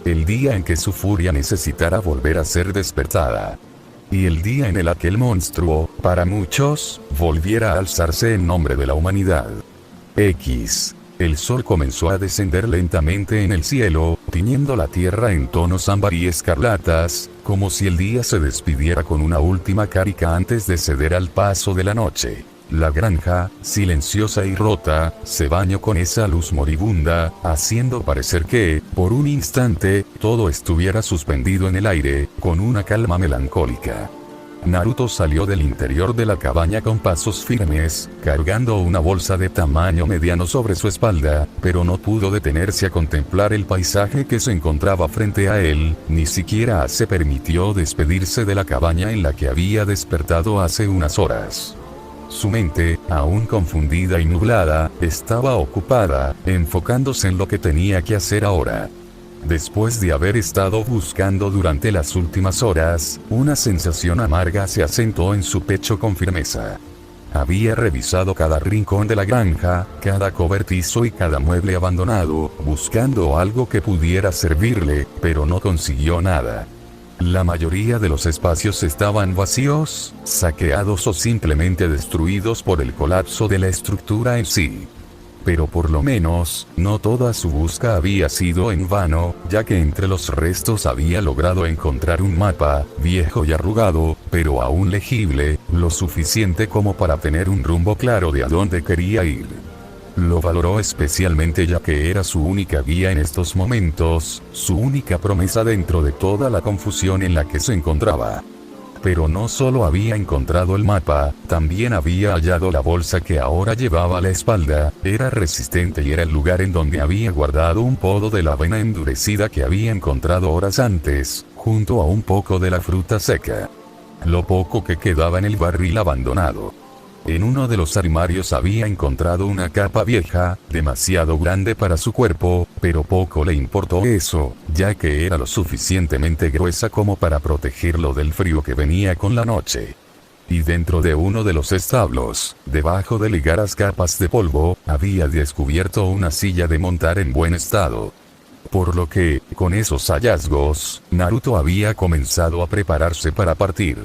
El día en que su furia necesitara volver a ser despertada. Y el día en el que aquel monstruo, para muchos, volviera a alzarse en nombre de la humanidad. El sol comenzó a descender lentamente en el cielo, tiñendo la tierra en tonos ámbar y escarlatas, como si el día se despidiera con una última carica antes de ceder al paso de la noche. La granja, silenciosa y rota, se bañó con esa luz moribunda, haciendo parecer que, por un instante, todo estuviera suspendido en el aire, con una calma melancólica. Naruto salió del interior de la cabaña con pasos firmes, cargando una bolsa de tamaño mediano sobre su espalda, pero no pudo detenerse a contemplar el paisaje que se encontraba frente a él, ni siquiera se permitió despedirse de la cabaña en la que había despertado hace unas horas. Su mente, aún confundida y nublada, estaba ocupada, enfocándose en lo que tenía que hacer ahora. Después de haber estado buscando durante las últimas horas, una sensación amarga se asentó en su pecho con firmeza. Había revisado cada rincón de la granja, cada cobertizo y cada mueble abandonado, buscando algo que pudiera servirle, pero no consiguió nada. La mayoría de los espacios estaban vacíos, saqueados o simplemente destruidos por el colapso de la estructura en sí. Pero por lo menos, no toda su busca había sido en vano, ya que entre los restos había logrado encontrar un mapa, viejo y arrugado, pero aún legible, lo suficiente como para tener un rumbo claro de a dónde quería ir. Lo valoró especialmente ya que era su única guía en estos momentos, su única promesa dentro de toda la confusión en la que se encontraba. Pero no solo había encontrado el mapa, también había hallado la bolsa que ahora llevaba a la espalda, era resistente y era el lugar en donde había guardado un podo de la avena endurecida que había encontrado horas antes, junto a un poco de la fruta seca. Lo poco que quedaba en el barril abandonado. En uno de los armarios había encontrado una capa vieja, demasiado grande para su cuerpo, pero poco le importó eso, ya que era lo suficientemente gruesa como para protegerlo del frío que venía con la noche. Y dentro de uno de los establos, debajo de ligeras capas de polvo, había descubierto una silla de montar en buen estado. Por lo que, con esos hallazgos, Naruto había comenzado a prepararse para partir.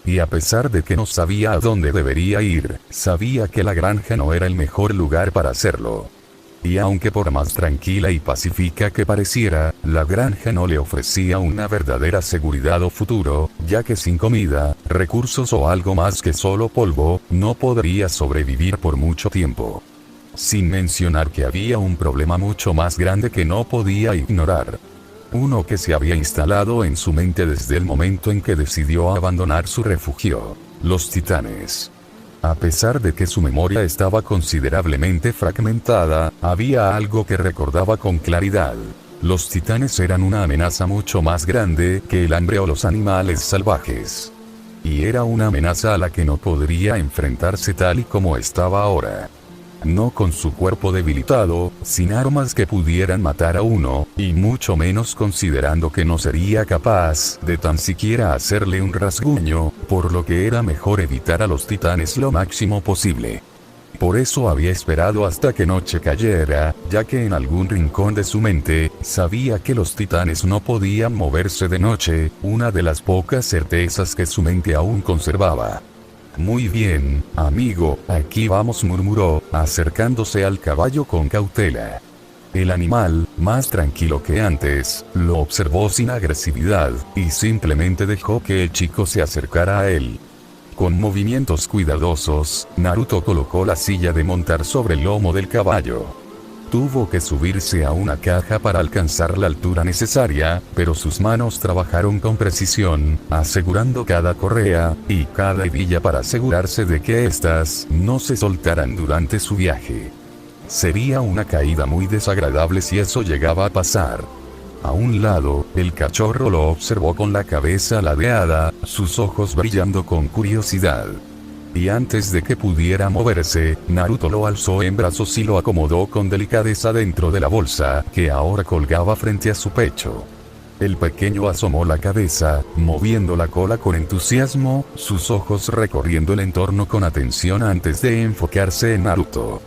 Y a pesar de que no sabía a dónde debería ir, sabía que la granja no era el mejor lugar para hacerlo. Y aunque por más tranquila y pacífica que pareciera, la granja no le ofrecía una verdadera seguridad o futuro, ya que sin comida, recursos o algo más que solo polvo, no podría sobrevivir por mucho tiempo. Sin mencionar que había un problema mucho más grande que no podía ignorar. Uno que se había instalado en su mente desde el momento en que decidió abandonar su refugio: los titanes. A pesar de que su memoria estaba considerablemente fragmentada, había algo que recordaba con claridad. Los titanes eran una amenaza mucho más grande que el hambre o los animales salvajes. Y era una amenaza a la que no podría enfrentarse tal y como estaba ahora. No con su cuerpo debilitado, sin armas que pudieran matar a uno, y mucho menos considerando que no sería capaz de tan siquiera hacerle un rasguño, por lo que era mejor evitar a los titanes lo máximo posible. Por eso había esperado hasta que noche cayera, ya que en algún rincón de su mente, sabía que los titanes no podían moverse de noche, una de las pocas certezas que su mente aún conservaba. Muy bien, amigo, aquí vamos, murmuró, acercándose al caballo con cautela. El animal, más tranquilo que antes, lo observó sin agresividad, y simplemente dejó que el chico se acercara a él. Con movimientos cuidadosos, Naruto colocó la silla de montar sobre el lomo del caballo. Tuvo que subirse a una caja para alcanzar la altura necesaria, pero sus manos trabajaron con precisión, asegurando cada correa y cada hebilla para asegurarse de que éstas no se soltaran durante su viaje. Sería una caída muy desagradable si eso llegaba a pasar. A un lado, el cachorro lo observó con la cabeza ladeada, sus ojos brillando con curiosidad. Y antes de que pudiera moverse, Naruto lo alzó en brazos y lo acomodó con delicadeza dentro de la bolsa, que ahora colgaba frente a su pecho. El pequeño asomó la cabeza, moviendo la cola con entusiasmo, sus ojos recorriendo el entorno con atención antes de enfocarse en Naruto.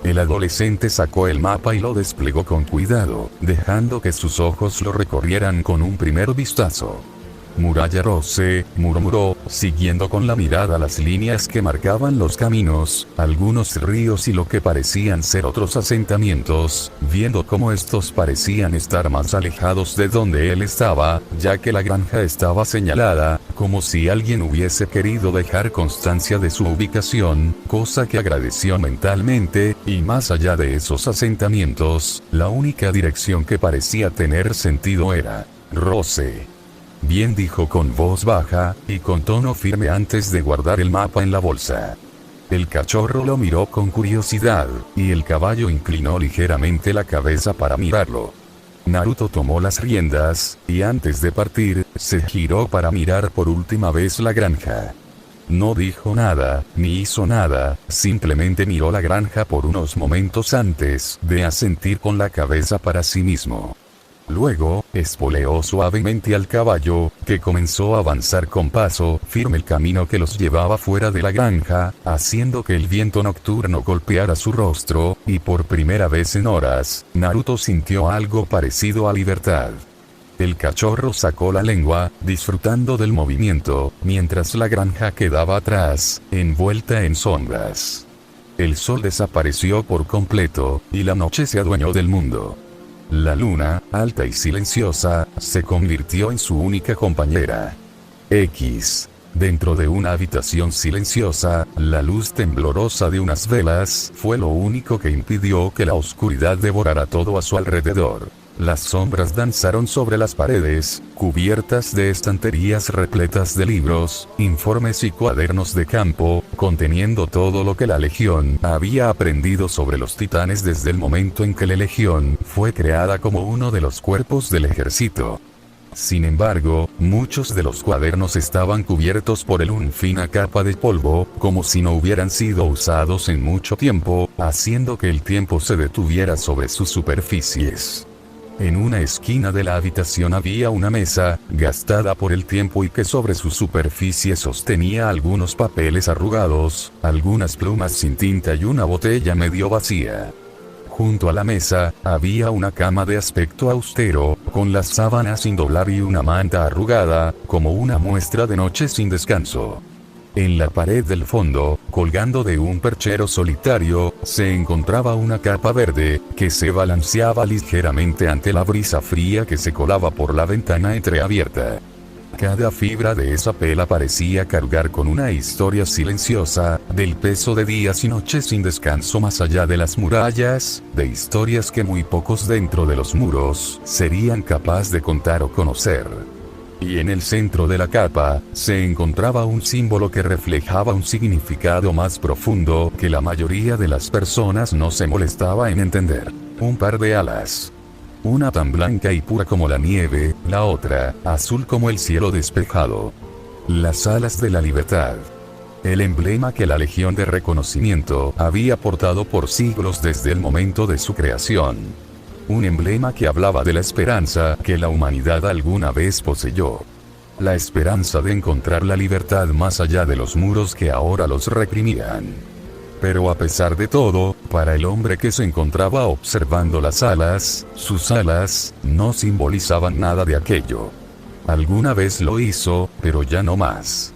El adolescente sacó el mapa y lo desplegó con cuidado, dejando que sus ojos lo recorrieran con un primer vistazo. Muralla Rose, murmuró, siguiendo con la mirada las líneas que marcaban los caminos, algunos ríos y lo que parecían ser otros asentamientos, viendo cómo estos parecían estar más alejados de donde él estaba, ya que la granja estaba señalada, como si alguien hubiese querido dejar constancia de su ubicación, cosa que agradeció mentalmente, y más allá de esos asentamientos, la única dirección que parecía tener sentido era Rose. Bien, dijo con voz baja, y con tono firme antes de guardar el mapa en la bolsa. El cachorro lo miró con curiosidad, y el caballo inclinó ligeramente la cabeza para mirarlo. Naruto tomó las riendas, y antes de partir, se giró para mirar por última vez la granja. No dijo nada, ni hizo nada, simplemente miró la granja por unos momentos antes de asentir con la cabeza para sí mismo. Luego, espoleó suavemente al caballo, que comenzó a avanzar con paso firme el camino que los llevaba fuera de la granja, haciendo que el viento nocturno golpeara su rostro, y por primera vez en horas, Naruto sintió algo parecido a libertad. El cachorro sacó la lengua, disfrutando del movimiento, mientras la granja quedaba atrás, envuelta en sombras. El sol desapareció por completo, y la noche se adueñó del mundo. La luna, alta y silenciosa, se convirtió en su única compañera. Dentro de una habitación silenciosa, la luz temblorosa de unas velas fue lo único que impidió que la oscuridad devorara todo a su alrededor. Las sombras danzaron sobre las paredes, cubiertas de estanterías repletas de libros, informes y cuadernos de campo, conteniendo todo lo que la Legión había aprendido sobre los titanes desde el momento en que la Legión fue creada como uno de los cuerpos del ejército. Sin embargo, muchos de los cuadernos estaban cubiertos por una fina capa de polvo, como si no hubieran sido usados en mucho tiempo, haciendo que el tiempo se detuviera sobre sus superficies. En una esquina de la habitación había una mesa, gastada por el tiempo y que sobre su superficie sostenía algunos papeles arrugados, algunas plumas sin tinta y una botella medio vacía. Junto a la mesa, había una cama de aspecto austero, con las sábanas sin doblar y una manta arrugada, como una muestra de noche sin descanso. En la pared del fondo, colgando de un perchero solitario, se encontraba una capa verde, que se balanceaba ligeramente ante la brisa fría que se colaba por la ventana entreabierta. Cada fibra de esa pela parecía cargar con una historia silenciosa, del peso de días y noches sin descanso más allá de las murallas, de historias que muy pocos dentro de los muros serían capaces de contar o conocer. Y en el centro de la capa, se encontraba un símbolo que reflejaba un significado más profundo que la mayoría de las personas no se molestaba en entender. Un par de alas. Una tan blanca y pura como la nieve, la otra, azul como el cielo despejado. Las alas de la libertad. El emblema que la Legión de Reconocimiento había portado por siglos desde el momento de su creación. Un emblema que hablaba de la esperanza que la humanidad alguna vez poseyó. La esperanza de encontrar la libertad más allá de los muros que ahora los reprimían. Pero a pesar de todo, para el hombre que se encontraba observando las alas, sus alas, no simbolizaban nada de aquello. Alguna vez lo hizo, pero ya no más.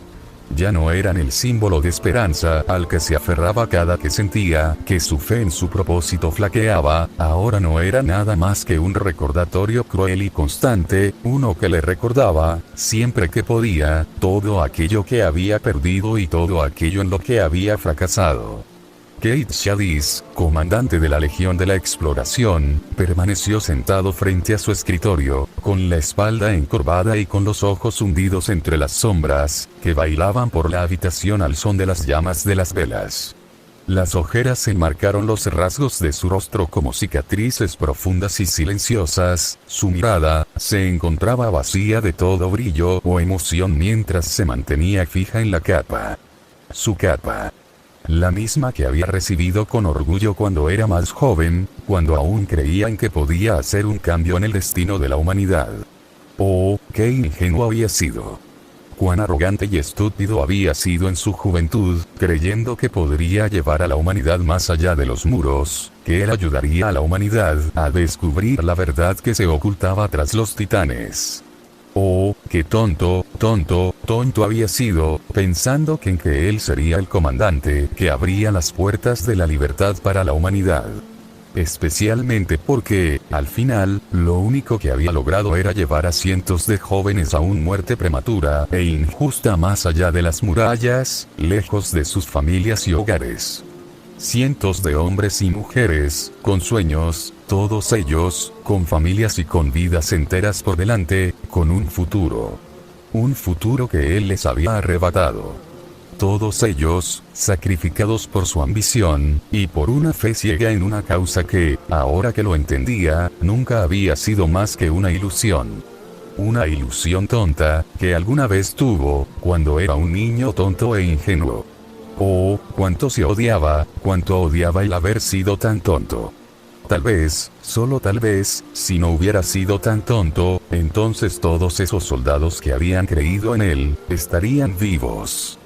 Ya no eran el símbolo de esperanza al que se aferraba cada que sentía que su fe en su propósito flaqueaba, ahora no era nada más que un recordatorio cruel y constante, uno que le recordaba, siempre que podía, todo aquello que había perdido y todo aquello en lo que había fracasado. Kate Shadis, comandante de la Legión de la Exploración, permaneció sentado frente a su escritorio, con la espalda encorvada y con los ojos hundidos entre las sombras, que bailaban por la habitación al son de las llamas de las velas. Las ojeras enmarcaron los rasgos de su rostro como cicatrices profundas y silenciosas, su mirada se encontraba vacía de todo brillo o emoción mientras se mantenía fija en la capa. Su capa. La misma que había recibido con orgullo cuando era más joven, cuando aún creía en que podía hacer un cambio en el destino de la humanidad. Oh, qué ingenuo había sido. Cuán arrogante y estúpido había sido en su juventud, creyendo que podría llevar a la humanidad más allá de los muros, que él ayudaría a la humanidad a descubrir la verdad que se ocultaba tras los titanes. Oh, qué tonto había sido, pensando que él sería el comandante que abría las puertas de la libertad para la humanidad. Especialmente porque, al final, lo único que había logrado era llevar a cientos de jóvenes a una muerte prematura e injusta más allá de las murallas, lejos de sus familias y hogares. Cientos de hombres y mujeres, con sueños, todos ellos, con familias y con vidas enteras por delante, con un futuro. Un futuro que él les había arrebatado. Todos ellos, sacrificados por su ambición, y por una fe ciega en una causa que, ahora que lo entendía, nunca había sido más que una ilusión. Una ilusión tonta, que alguna vez tuvo, cuando era un niño tonto e ingenuo. Oh, cuánto se odiaba, cuánto odiaba el haber sido tan tonto. Tal vez, solo tal vez, si no hubiera sido tan tonto, entonces todos esos soldados que habían creído en él, estarían vivos.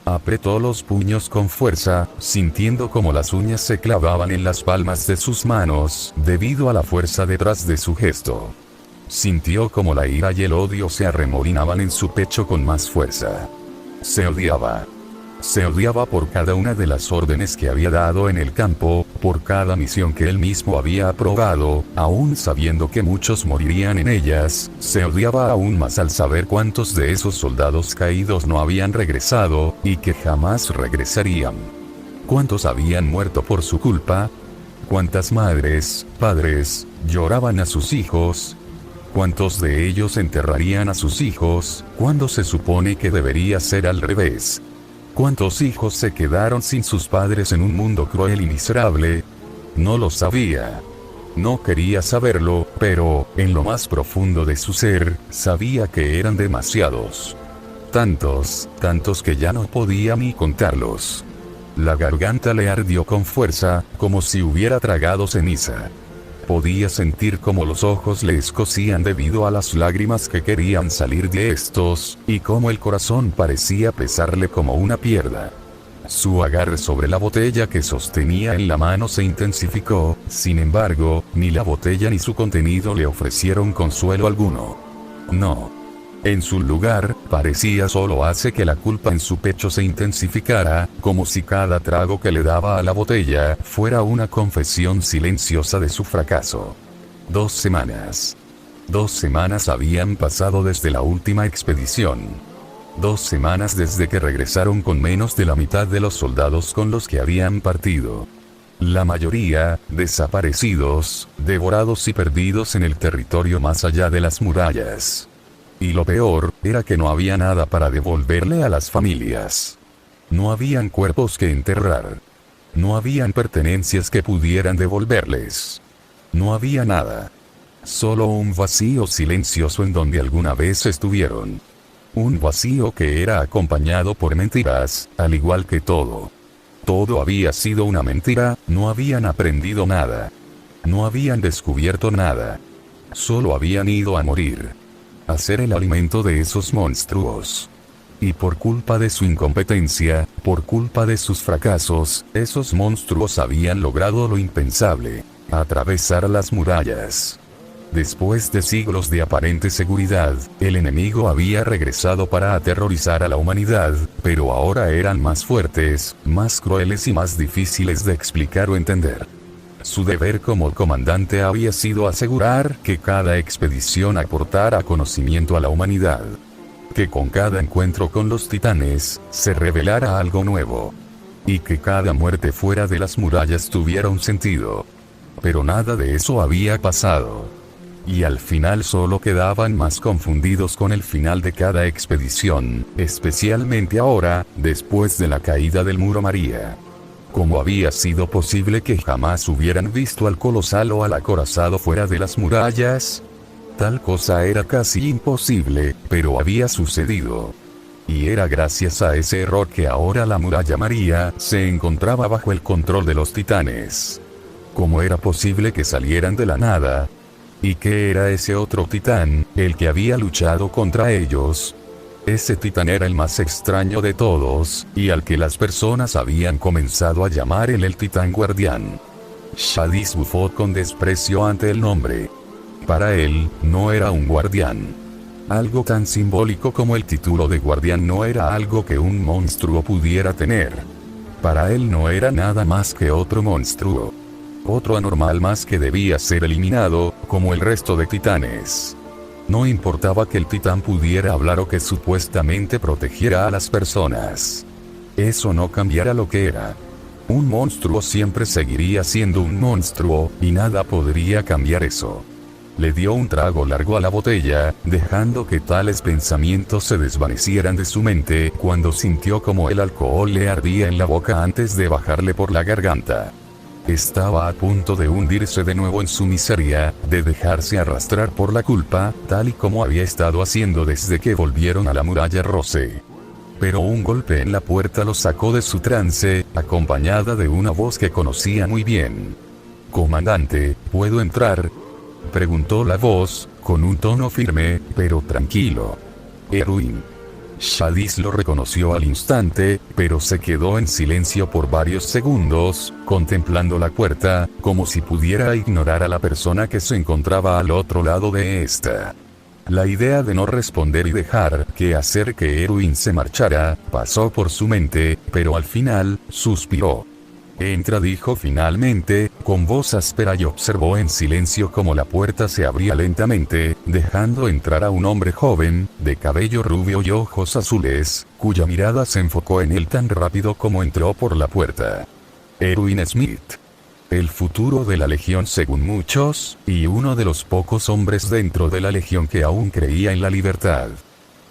Apretó los puños con fuerza, sintiendo como las uñas se clavaban en las palmas de sus manos, debido a la fuerza detrás de su gesto. Sintió como la ira y el odio se arremolinaban en su pecho con más fuerza. Se odiaba. Se odiaba por cada una de las órdenes que había dado en el campo, por cada misión que él mismo había aprobado, aún sabiendo que muchos morirían en ellas, se odiaba aún más al saber cuántos de esos soldados caídos no habían regresado, y que jamás regresarían. ¿Cuántos habían muerto por su culpa? ¿Cuántas madres, padres, lloraban a sus hijos? ¿Cuántos de ellos enterrarían a sus hijos, cuando se supone que debería ser al revés? ¿Cuántos hijos se quedaron sin sus padres en un mundo cruel y miserable? No lo sabía. No quería saberlo, pero, en lo más profundo de su ser, sabía que eran demasiados. Tantos que ya no podía ni contarlos. La garganta le ardió con fuerza, como si hubiera tragado ceniza. Podía sentir como los ojos le escocían debido a las lágrimas que querían salir de estos, y como el corazón parecía pesarle como una piedra. Su agarre sobre la botella que sostenía en la mano se intensificó, sin embargo, ni la botella ni su contenido le ofrecieron consuelo alguno. No. En su lugar, parecía solo hace que la culpa en su pecho se intensificara, como si cada trago que le daba a la botella fuera una confesión silenciosa de su fracaso. 2 semanas. 2 semanas habían pasado desde la última expedición. 2 semanas desde que regresaron con menos de la mitad de los soldados con los que habían partido. La mayoría, desaparecidos, devorados y perdidos en el territorio más allá de las murallas. Y lo peor, era que no había nada para devolverle a las familias. No habían cuerpos que enterrar. No habían pertenencias que pudieran devolverles. No había nada. Solo un vacío silencioso en donde alguna vez estuvieron. Un vacío que era acompañado por mentiras, al igual que todo. Todo había sido una mentira, no habían aprendido nada. No habían descubierto nada. Solo habían ido a morir. A ser el alimento de esos monstruos. Y por culpa de su incompetencia, por culpa de sus fracasos, esos monstruos habían logrado lo impensable: atravesar las murallas. Después de siglos de aparente seguridad, el enemigo había regresado para aterrorizar a la humanidad, pero ahora eran más fuertes, más crueles y más difíciles de explicar o entender. Su deber como comandante había sido asegurar que cada expedición aportara conocimiento a la humanidad. Que con cada encuentro con los titanes, se revelara algo nuevo. Y que cada muerte fuera de las murallas tuviera un sentido. Pero nada de eso había pasado. Y al final solo quedaban más confundidos con el final de cada expedición, especialmente ahora, después de la caída del muro María. ¿Cómo había sido posible que jamás hubieran visto al colosal o al acorazado fuera de las murallas? Tal cosa era casi imposible, pero había sucedido. Y era gracias a ese error que ahora la muralla María se encontraba bajo el control de los titanes. ¿Cómo era posible que salieran de la nada? ¿Y qué era ese otro titán, el que había luchado contra ellos? Ese titán era el más extraño de todos, y al que las personas habían comenzado a llamar el titán guardián. Shadis bufó con desprecio ante el nombre. Para él, no era un guardián. Algo tan simbólico como el título de guardián no era algo que un monstruo pudiera tener. Para él no era nada más que otro monstruo. Otro anormal más que debía ser eliminado, como el resto de titanes. No importaba que el titán pudiera hablar o que supuestamente protegiera a las personas. Eso no cambiara lo que era. Un monstruo siempre seguiría siendo un monstruo, y nada podría cambiar eso. Le dio un trago largo a la botella, dejando que tales pensamientos se desvanecieran de su mente cuando sintió como el alcohol le ardía en la boca antes de bajarle por la garganta. Estaba a punto de hundirse de nuevo en su miseria, de dejarse arrastrar por la culpa, tal y como había estado haciendo desde que volvieron a la muralla Rose. Pero un golpe en la puerta lo sacó de su trance, acompañada de una voz que conocía muy bien. «Comandante, ¿puedo entrar?», preguntó la voz, con un tono firme, pero tranquilo. «Erwin». Shadis lo reconoció al instante, pero se quedó en silencio por varios segundos, contemplando la puerta, como si pudiera ignorar a la persona que se encontraba al otro lado de esta. La idea de no responder y dejar que hacer que Erwin se marchara, pasó por su mente, pero al final, suspiró. «Entra», dijo finalmente, con voz áspera, y observó en silencio cómo la puerta se abría lentamente, dejando entrar a un hombre joven, de cabello rubio y ojos azules, cuya mirada se enfocó en él tan rápido como entró por la puerta. Erwin Smith. El futuro de la Legión según muchos, y uno de los pocos hombres dentro de la Legión que aún creía en la libertad.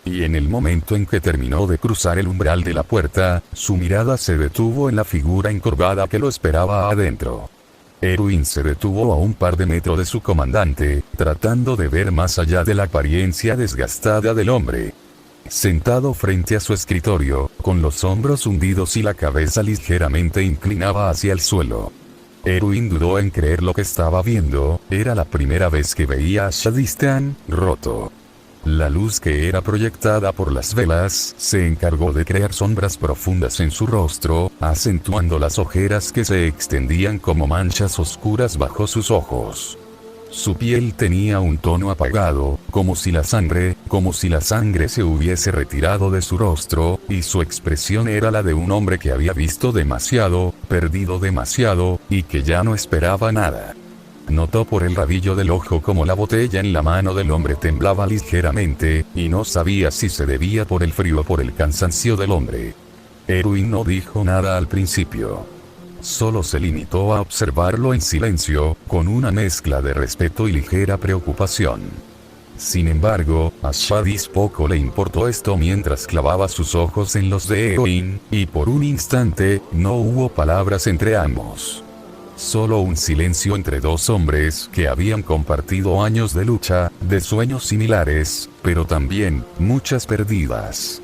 Y en el momento en que terminó de cruzar el umbral de la puerta, su mirada se detuvo en la figura encorvada que lo esperaba adentro. Erwin se detuvo a un par de metros de su comandante, tratando de ver más allá de la apariencia desgastada del hombre. Sentado frente a su escritorio, con los hombros hundidos y la cabeza ligeramente inclinada hacia el suelo. Erwin dudó en creer lo que estaba viendo, era la primera vez que veía a Shadis tan roto. La luz que era proyectada por las velas se encargó de crear sombras profundas en su rostro, acentuando las ojeras que se extendían como manchas oscuras bajo sus ojos. Su piel tenía un tono apagado, como si la sangre se hubiese retirado de su rostro, y su expresión era la de un hombre que había visto demasiado, perdido demasiado, y que ya no esperaba nada. Notó por el rabillo del ojo como la botella en la mano del hombre temblaba ligeramente, y no sabía si se debía por el frío o por el cansancio del hombre. Erwin no dijo nada al principio. Solo se limitó a observarlo en silencio, con una mezcla de respeto y ligera preocupación. Sin embargo, a Shadis poco le importó esto mientras clavaba sus ojos en los de Erwin, y por un instante, no hubo palabras entre ambos. Solo un silencio entre dos hombres que habían compartido años de lucha, de sueños similares, pero también, muchas pérdidas.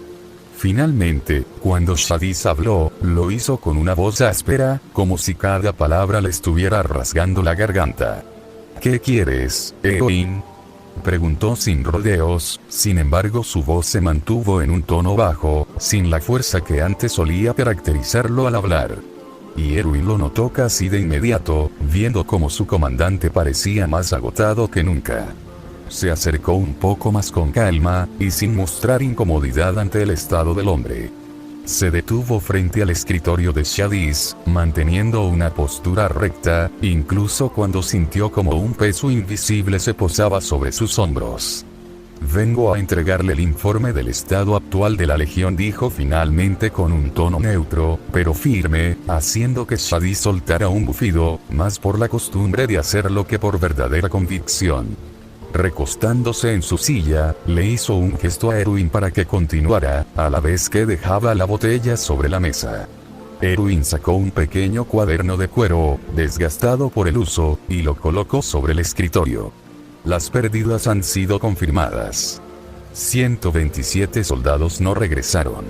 Finalmente, cuando Shadis habló, lo hizo con una voz áspera, como si cada palabra le estuviera rasgando la garganta. «¿Qué quieres, Erwin?», Preguntó sin rodeos, sin embargo su voz se mantuvo en un tono bajo, sin la fuerza que antes solía caracterizarlo al hablar. Y Erwin lo notó casi de inmediato, viendo cómo su comandante parecía más agotado que nunca. Se acercó un poco más con calma, y sin mostrar incomodidad ante el estado del hombre. Se detuvo frente al escritorio de Shadis, manteniendo una postura recta, incluso cuando sintió como un peso invisible se posaba sobre sus hombros. «Vengo a entregarle el informe del estado actual de la Legión», dijo finalmente con un tono neutro, pero firme, haciendo que Shadis soltara un bufido, más por la costumbre de hacerlo que por verdadera convicción. Recostándose en su silla, le hizo un gesto a Erwin para que continuara, a la vez que dejaba la botella sobre la mesa. Erwin sacó un pequeño cuaderno de cuero, desgastado por el uso, y lo colocó sobre el escritorio. Las pérdidas han sido confirmadas. 127 soldados no regresaron.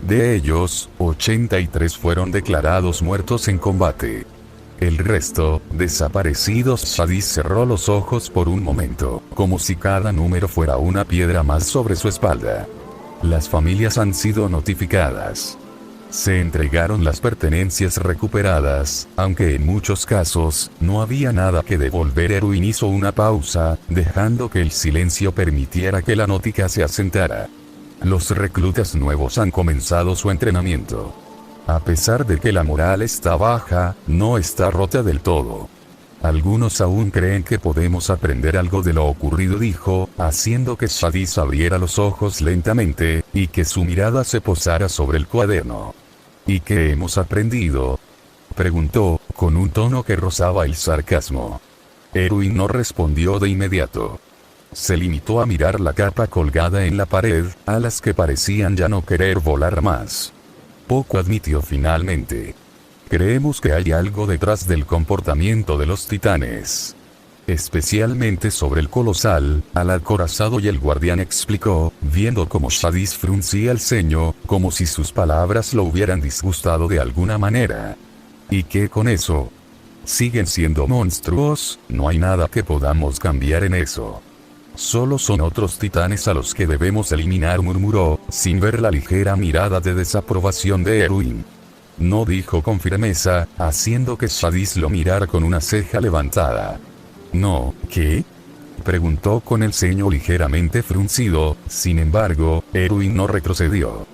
De ellos, 83 fueron declarados muertos en combate. El resto, desaparecidos. Shadis cerró los ojos por un momento, como si cada número fuera una piedra más sobre su espalda. Las familias han sido notificadas. Se entregaron las pertenencias recuperadas, aunque en muchos casos, no había nada que devolver. Erwin hizo una pausa, dejando que el silencio permitiera que la noticia se asentara. Los reclutas nuevos han comenzado su entrenamiento. A pesar de que la moral está baja, no está rota del todo. Algunos aún creen que podemos aprender algo de lo ocurrido, dijo, haciendo que Shadis abriera los ojos lentamente, y que su mirada se posara sobre el cuaderno. ¿Y qué hemos aprendido?, preguntó, con un tono que rozaba el sarcasmo. Erwin no respondió de inmediato. Se limitó a mirar la capa colgada en la pared, alas que parecían ya no querer volar más. Poco admitió finalmente. Creemos que hay algo detrás del comportamiento de los titanes. Especialmente sobre el colosal, al acorazado y el guardián, explicó, viendo cómo Shadis fruncía el ceño, como si sus palabras lo hubieran disgustado de alguna manera. ¿Y qué con eso? Siguen siendo monstruos, no hay nada que podamos cambiar en eso. Solo son otros titanes a los que debemos eliminar, murmuró, sin ver la ligera mirada de desaprobación de Erwin. No, dijo con firmeza, haciendo que Shadis lo mirara con una ceja levantada. No, ¿qué?, preguntó con el ceño ligeramente fruncido. Sin embargo, Erwin no retrocedió.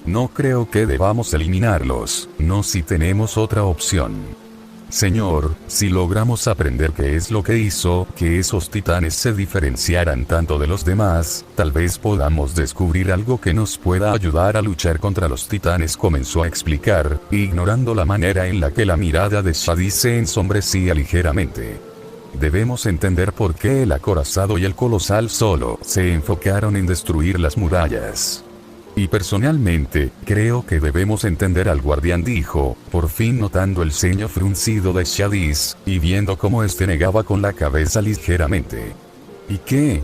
No creo que debamos eliminarlos, no si tenemos otra opción. Señor, si logramos aprender qué es lo que hizo que esos titanes se diferenciaran tanto de los demás, tal vez podamos descubrir algo que nos pueda ayudar a luchar contra los titanes, comenzó a explicar, ignorando la manera en la que la mirada de Shadis se ensombrecía ligeramente. Debemos entender por qué el acorazado y el colosal solo se enfocaron en destruir las murallas. Y personalmente, creo que debemos entender al guardián, dijo, por fin notando el ceño fruncido de Shadis, y viendo cómo este negaba con la cabeza ligeramente. ¿Y qué?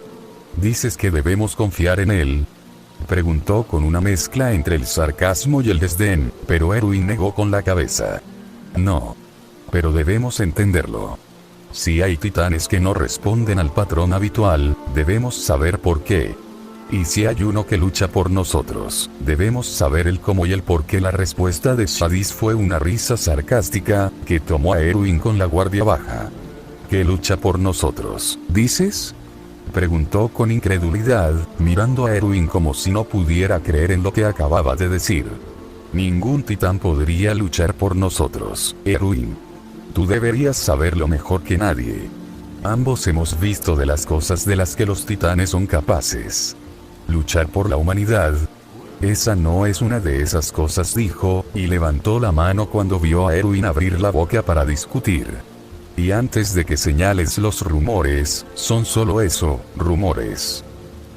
¿Dices que debemos confiar en él?, preguntó con una mezcla entre el sarcasmo y el desdén, pero Erwin negó con la cabeza. No. Pero debemos entenderlo. Si hay titanes que no responden al patrón habitual, debemos saber por qué. Y si hay uno que lucha por nosotros, debemos saber el cómo y el por qué. La respuesta de Shadis fue una risa sarcástica, que tomó a Erwin con la guardia baja. ¿Qué lucha por nosotros, dices?, preguntó con incredulidad, mirando a Erwin como si no pudiera creer en lo que acababa de decir. Ningún titán podría luchar por nosotros, Erwin. Tú deberías saberlo mejor que nadie. Ambos hemos visto de las cosas de las que los titanes son capaces. Luchar por la humanidad. Esa no es una de esas cosas, dijo, y levantó la mano cuando vio a Erwin abrir la boca para discutir. Y antes de que señales los rumores, son solo eso, rumores.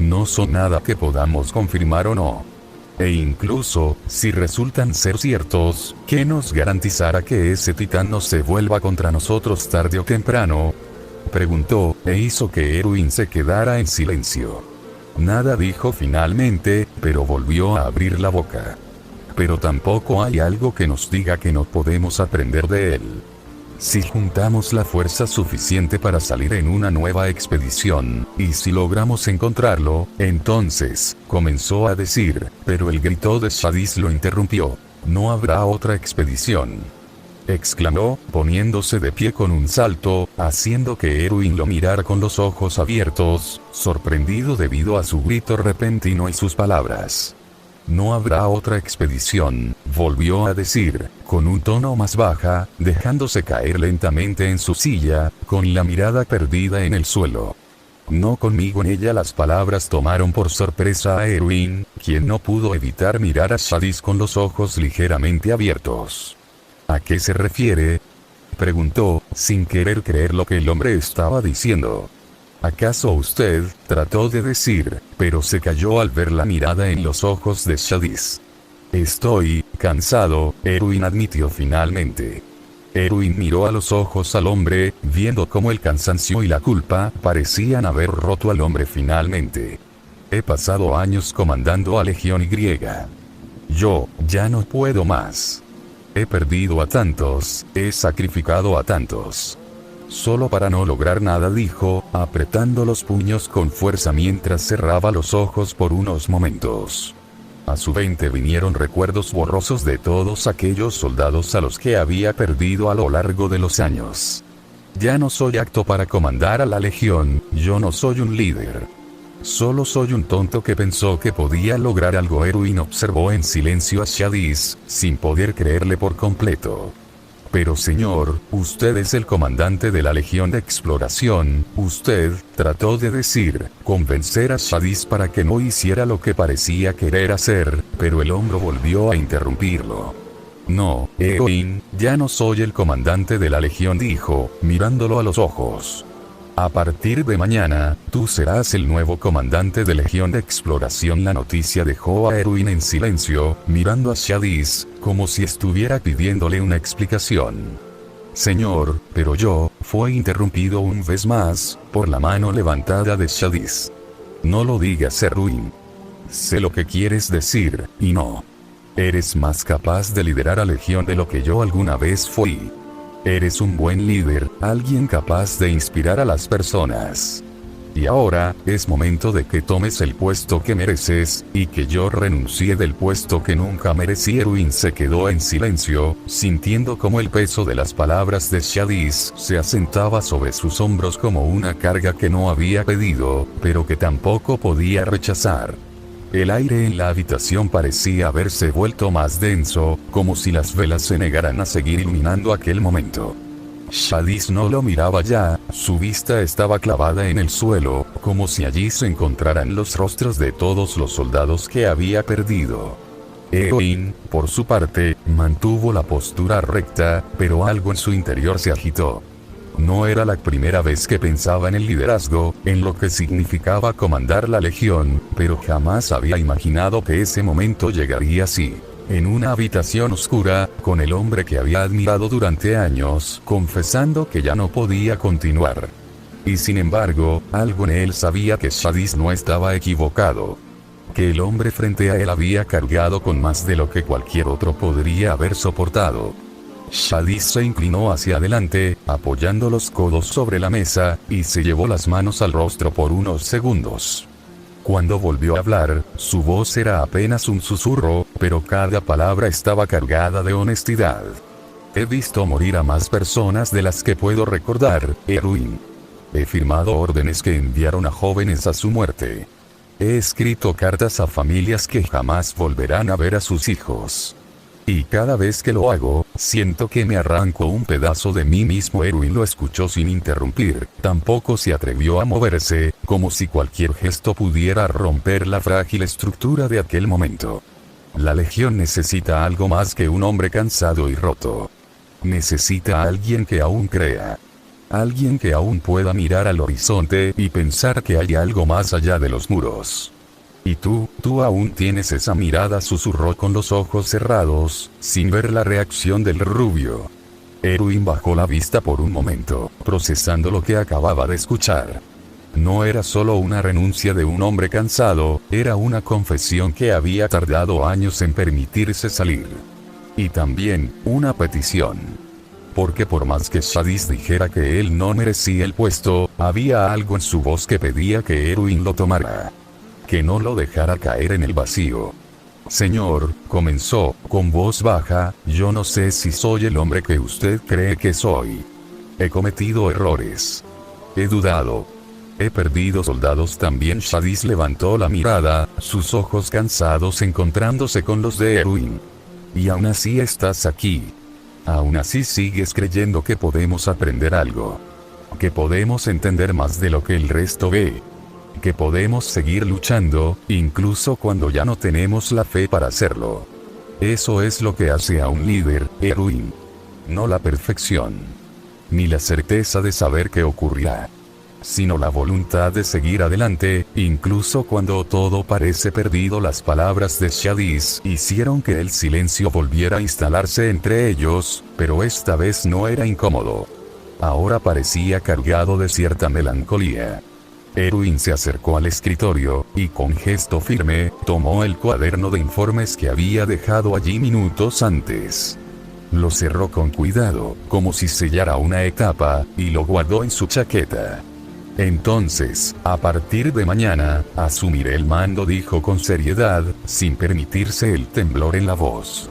No son nada que podamos confirmar o no. E incluso, si resultan ser ciertos, ¿qué nos garantizará que ese titán no se vuelva contra nosotros tarde o temprano?, preguntó, e hizo que Erwin se quedara en silencio. Nada, dijo finalmente, pero volvió a abrir la boca. Pero tampoco hay algo que nos diga que no podemos aprender de él. Si juntamos la fuerza suficiente para salir en una nueva expedición, y si logramos encontrarlo, entonces, comenzó a decir, pero el grito de Shadis lo interrumpió. No habrá otra expedición, exclamó, poniéndose de pie con un salto, haciendo que Erwin lo mirara con los ojos abiertos, sorprendido debido a su grito repentino y sus palabras. No habrá otra expedición, volvió a decir, con un tono más baja, dejándose caer lentamente en su silla, con la mirada perdida en el suelo. No conmigo. En ella las palabras tomaron por sorpresa a Erwin, quien no pudo evitar mirar a Shadis con los ojos ligeramente abiertos. ¿A qué se refiere?, preguntó, sin querer creer lo que el hombre estaba diciendo. ¿Acaso usted?, trató de decir, pero se calló al ver la mirada en los ojos de Shadis. Estoy cansado, Erwin admitió finalmente. Erwin miró a los ojos al hombre, viendo cómo el cansancio y la culpa parecían haber roto al hombre finalmente. He pasado años comandando a Legión Y. Yo ya no puedo más. He perdido a tantos, he sacrificado a tantos. Solo para no lograr nada, dijo, apretando los puños con fuerza mientras cerraba los ojos por unos momentos. A su mente vinieron recuerdos borrosos de todos aquellos soldados a los que había perdido a lo largo de los años. Ya no soy apto para comandar a la Legión, yo no soy un líder. Solo soy un tonto que pensó que podía lograr algo. Erwin observó en silencio a Shadis, sin poder creerle por completo. Pero señor, usted es el comandante de la Legión de Exploración, usted, trató de decir, convencer a Shadis para que no hiciera lo que parecía querer hacer, pero el hombre volvió a interrumpirlo. No, Erwin, ya no soy el comandante de la Legión, dijo, mirándolo a los ojos. A partir de mañana, tú serás el nuevo comandante de Legión de Exploración. La noticia dejó a Erwin en silencio, mirando a Shadis, como si estuviera pidiéndole una explicación. Señor, pero yo, fue interrumpido una vez más, por la mano levantada de Shadis. No lo digas, Erwin. Sé lo que quieres decir, y no. Eres más capaz de liderar a Legión de lo que yo alguna vez fui. Eres un buen líder, alguien capaz de inspirar a las personas. Y ahora, es momento de que tomes el puesto que mereces, y que yo renuncie del puesto que nunca merecí. Erwin se quedó en silencio, sintiendo como el peso de las palabras de Shadis se asentaba sobre sus hombros como una carga que no había pedido, pero que tampoco podía rechazar. El aire en la habitación parecía haberse vuelto más denso, como si las velas se negaran a seguir iluminando aquel momento. Shadis no lo miraba ya, su vista estaba clavada en el suelo, como si allí se encontraran los rostros de todos los soldados que había perdido. Erwin, por su parte, mantuvo la postura recta, pero algo en su interior se agitó. No era la primera vez que pensaba en el liderazgo, en lo que significaba comandar la Legión, pero jamás había imaginado que ese momento llegaría así. En una habitación oscura, con el hombre que había admirado durante años, confesando que ya no podía continuar. Y sin embargo, algo en él sabía que Shadis no estaba equivocado. Que el hombre frente a él había cargado con más de lo que cualquier otro podría haber soportado. Shadis se inclinó hacia adelante, apoyando los codos sobre la mesa, y se llevó las manos al rostro por unos segundos. Cuando volvió a hablar, su voz era apenas un susurro, pero cada palabra estaba cargada de honestidad. He visto morir a más personas de las que puedo recordar, Erwin. He firmado órdenes que enviaron a jóvenes a su muerte. He escrito cartas a familias que jamás volverán a ver a sus hijos. Y cada vez que lo hago, siento que me arranco un pedazo de mí mismo. Erwin lo escuchó sin interrumpir, tampoco se atrevió a moverse, como si cualquier gesto pudiera romper la frágil estructura de aquel momento. La Legión necesita algo más que un hombre cansado y roto. Necesita a alguien que aún crea. Alguien que aún pueda mirar al horizonte y pensar que hay algo más allá de los muros. Y tú aún tienes esa mirada, susurró con los ojos cerrados, sin ver la reacción del rubio. Erwin bajó la vista por un momento, procesando lo que acababa de escuchar. No era solo una renuncia de un hombre cansado, era una confesión que había tardado años en permitirse salir. Y también, una petición. porque por más que Shadis dijera que él no merecía el puesto, había algo en su voz que pedía que Erwin lo tomara. Que no lo dejara caer en el vacío. Señor, comenzó, con voz baja, yo no sé si soy el hombre que usted cree que soy. He cometido errores. He dudado. He perdido soldados también. Shadis levantó la mirada, sus ojos cansados encontrándose con los de Erwin. Y aún así estás aquí. Aún así sigues creyendo que podemos aprender algo. Que podemos entender más de lo que el resto ve. Que podemos seguir luchando, incluso cuando ya no tenemos la fe para hacerlo. Eso es lo que hace a un líder, Erwin. No la perfección. Ni la certeza de saber qué ocurrirá. Sino la voluntad de seguir adelante, incluso cuando todo parece perdido. Las palabras de Shadis hicieron que el silencio volviera a instalarse entre ellos, pero esta vez no era incómodo. Ahora parecía cargado de cierta melancolía. Erwin se acercó al escritorio, y con gesto firme, tomó el cuaderno de informes que había dejado allí minutos antes. Lo cerró con cuidado, como si sellara una etapa, y lo guardó en su chaqueta. Entonces, a partir de mañana, asumiré el mando, dijo con seriedad, sin permitirse el temblor en la voz.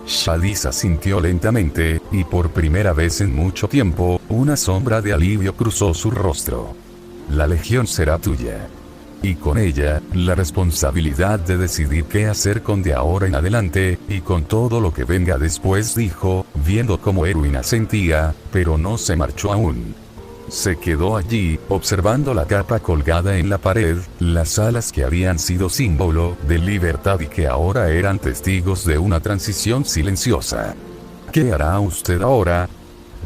Shadis asintió lentamente, y por primera vez en mucho tiempo, una sombra de alivio cruzó su rostro. La legión será tuya. Y con ella, la responsabilidad de decidir qué hacer con de ahora en adelante, y con todo lo que venga después, dijo, viendo cómo Erwin asentía, pero no se marchó aún. Se quedó allí, observando la capa colgada en la pared, las alas que habían sido símbolo de libertad y que ahora eran testigos de una transición silenciosa. ¿Qué hará usted ahora?,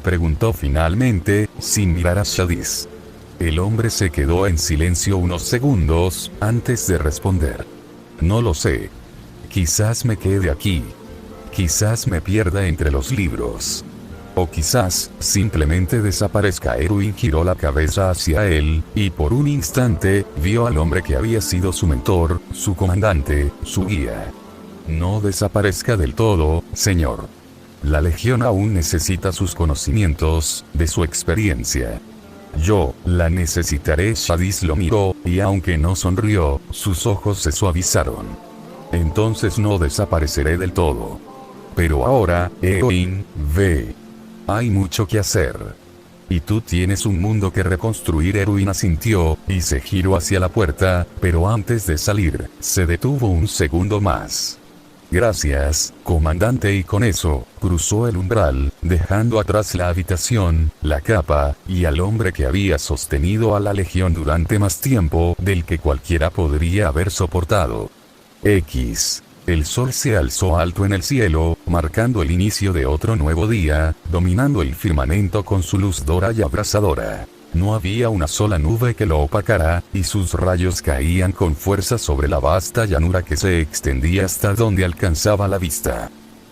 preguntó finalmente, sin mirar a Shadis. El hombre se quedó en silencio unos segundos, antes de responder. No lo sé. Quizás me quede aquí. Quizás me pierda entre los libros. O quizás, simplemente desaparezca. Erwin giró la cabeza hacia él, y por un instante, vio al hombre que había sido su mentor, su comandante, su guía. No desaparezca del todo, señor. La legión aún necesita sus conocimientos, de su experiencia. Yo, la necesitaré. Shadis lo miró, y aunque no sonrió, sus ojos se suavizaron. Entonces no desapareceré del todo. Pero ahora, Erwin, ve. Hay mucho que hacer. Y tú tienes un mundo que reconstruir. Erwin asintió, y se giró hacia la puerta, pero antes de salir, se detuvo un segundo más. Gracias, comandante, y con eso, cruzó el umbral, dejando atrás la habitación, la capa, y al hombre que había sostenido a la legión durante más tiempo del que cualquiera podría haber soportado. El sol se alzó alto en el cielo, marcando el inicio de otro nuevo día, dominando el firmamento con su luz dora y abrasadora. No había una sola nube que lo opacara, y sus rayos caían con fuerza sobre la vasta llanura que se extendía hasta donde alcanzaba la vista.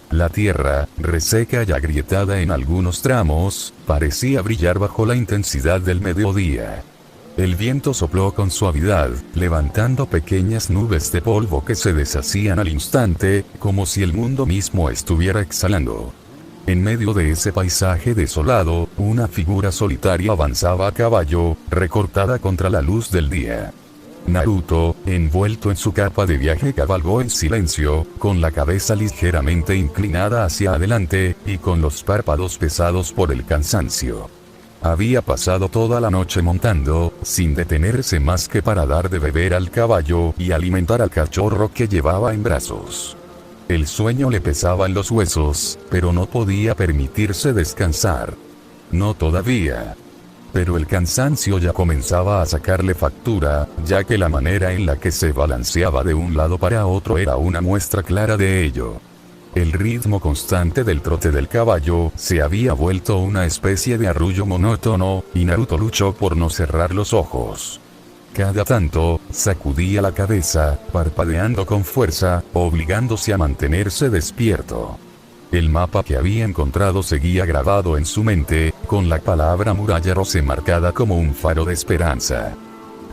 La tierra, reseca y agrietada en algunos tramos, parecía brillar bajo la intensidad del mediodía. El viento sopló con suavidad, levantando pequeñas nubes de polvo que se deshacían al instante, como si el mundo mismo estuviera exhalando. En medio de ese paisaje desolado, una figura solitaria avanzaba a caballo, recortada contra la luz del día. Naruto, envuelto en su capa de viaje, cabalgó en silencio, con la cabeza ligeramente inclinada hacia adelante, y con los párpados pesados por el cansancio. Había pasado toda la noche montando, sin detenerse más que para dar de beber al caballo y alimentar al cachorro que llevaba en brazos. El sueño le pesaba en los huesos, pero no podía permitirse descansar. No todavía. Pero el cansancio ya comenzaba a sacarle factura, ya que la manera en la que se balanceaba de un lado para otro era una muestra clara de ello. El ritmo constante del trote del caballo se había vuelto una especie de arrullo monótono, y Naruto luchó por no cerrar los ojos. Cada tanto, sacudía la cabeza, parpadeando con fuerza, obligándose a mantenerse despierto. El mapa que había encontrado seguía grabado en su mente, con la palabra Muralla Rose marcada como un faro de esperanza.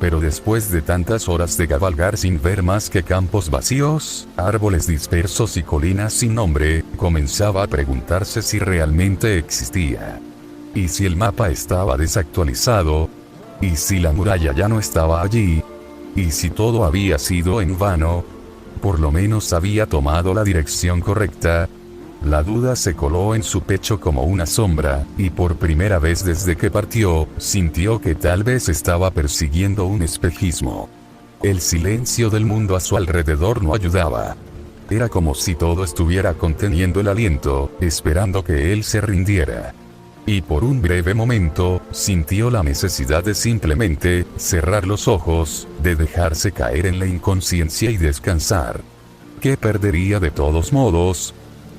Pero después de tantas horas de cabalgar sin ver más que campos vacíos, árboles dispersos y colinas sin nombre, comenzaba a preguntarse si realmente existía. ¿Y si el mapa estaba desactualizado? ¿Y si la muralla ya no estaba allí? ¿Y si todo había sido en vano? Por lo menos había tomado la dirección correcta. La duda se coló en su pecho como una sombra, y por primera vez desde que partió, sintió que tal vez estaba persiguiendo un espejismo. El silencio del mundo a su alrededor no ayudaba. Era como si todo estuviera conteniendo el aliento, esperando que él se rindiera. Y por un breve momento, sintió la necesidad de simplemente cerrar los ojos, de dejarse caer en la inconsciencia y descansar. ¿Qué perdería de todos modos?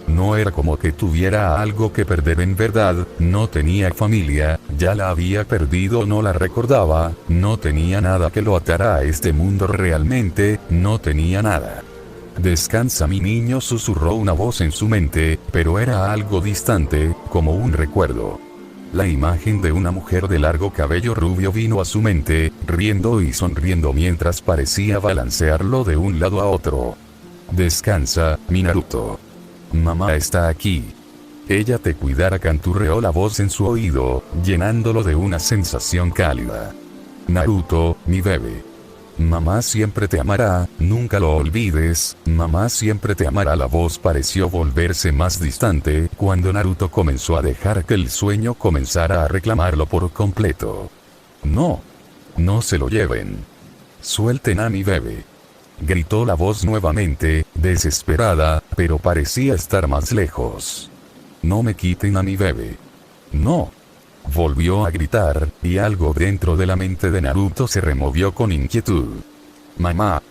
No era como que tuviera algo que perder en verdad, no tenía familia, ya la había perdido o no la recordaba, no tenía nada que lo atara a este mundo realmente, no tenía nada. Descansa mi niño, susurró una voz en su mente, pero era algo distante, como un recuerdo. La imagen de una mujer de largo cabello rubio vino a su mente, riendo y sonriendo mientras parecía balancearlo de un lado a otro. Descansa, mi Naruto. Mamá está aquí. Ella te cuidará, canturreó la voz en su oído, llenándolo de una sensación cálida. Naruto, mi bebé. Mamá siempre te amará, nunca lo olvides, mamá siempre te amará. La voz pareció volverse más distante, cuando Naruto comenzó a dejar que el sueño comenzara a reclamarlo por completo. No. No se lo lleven. Suelten a mi bebé. Gritó la voz nuevamente, desesperada, pero parecía estar más lejos. No me quiten a mi bebé. No. Volvió a gritar, y algo dentro de la mente de Naruto se removió con inquietud. «Mamá»,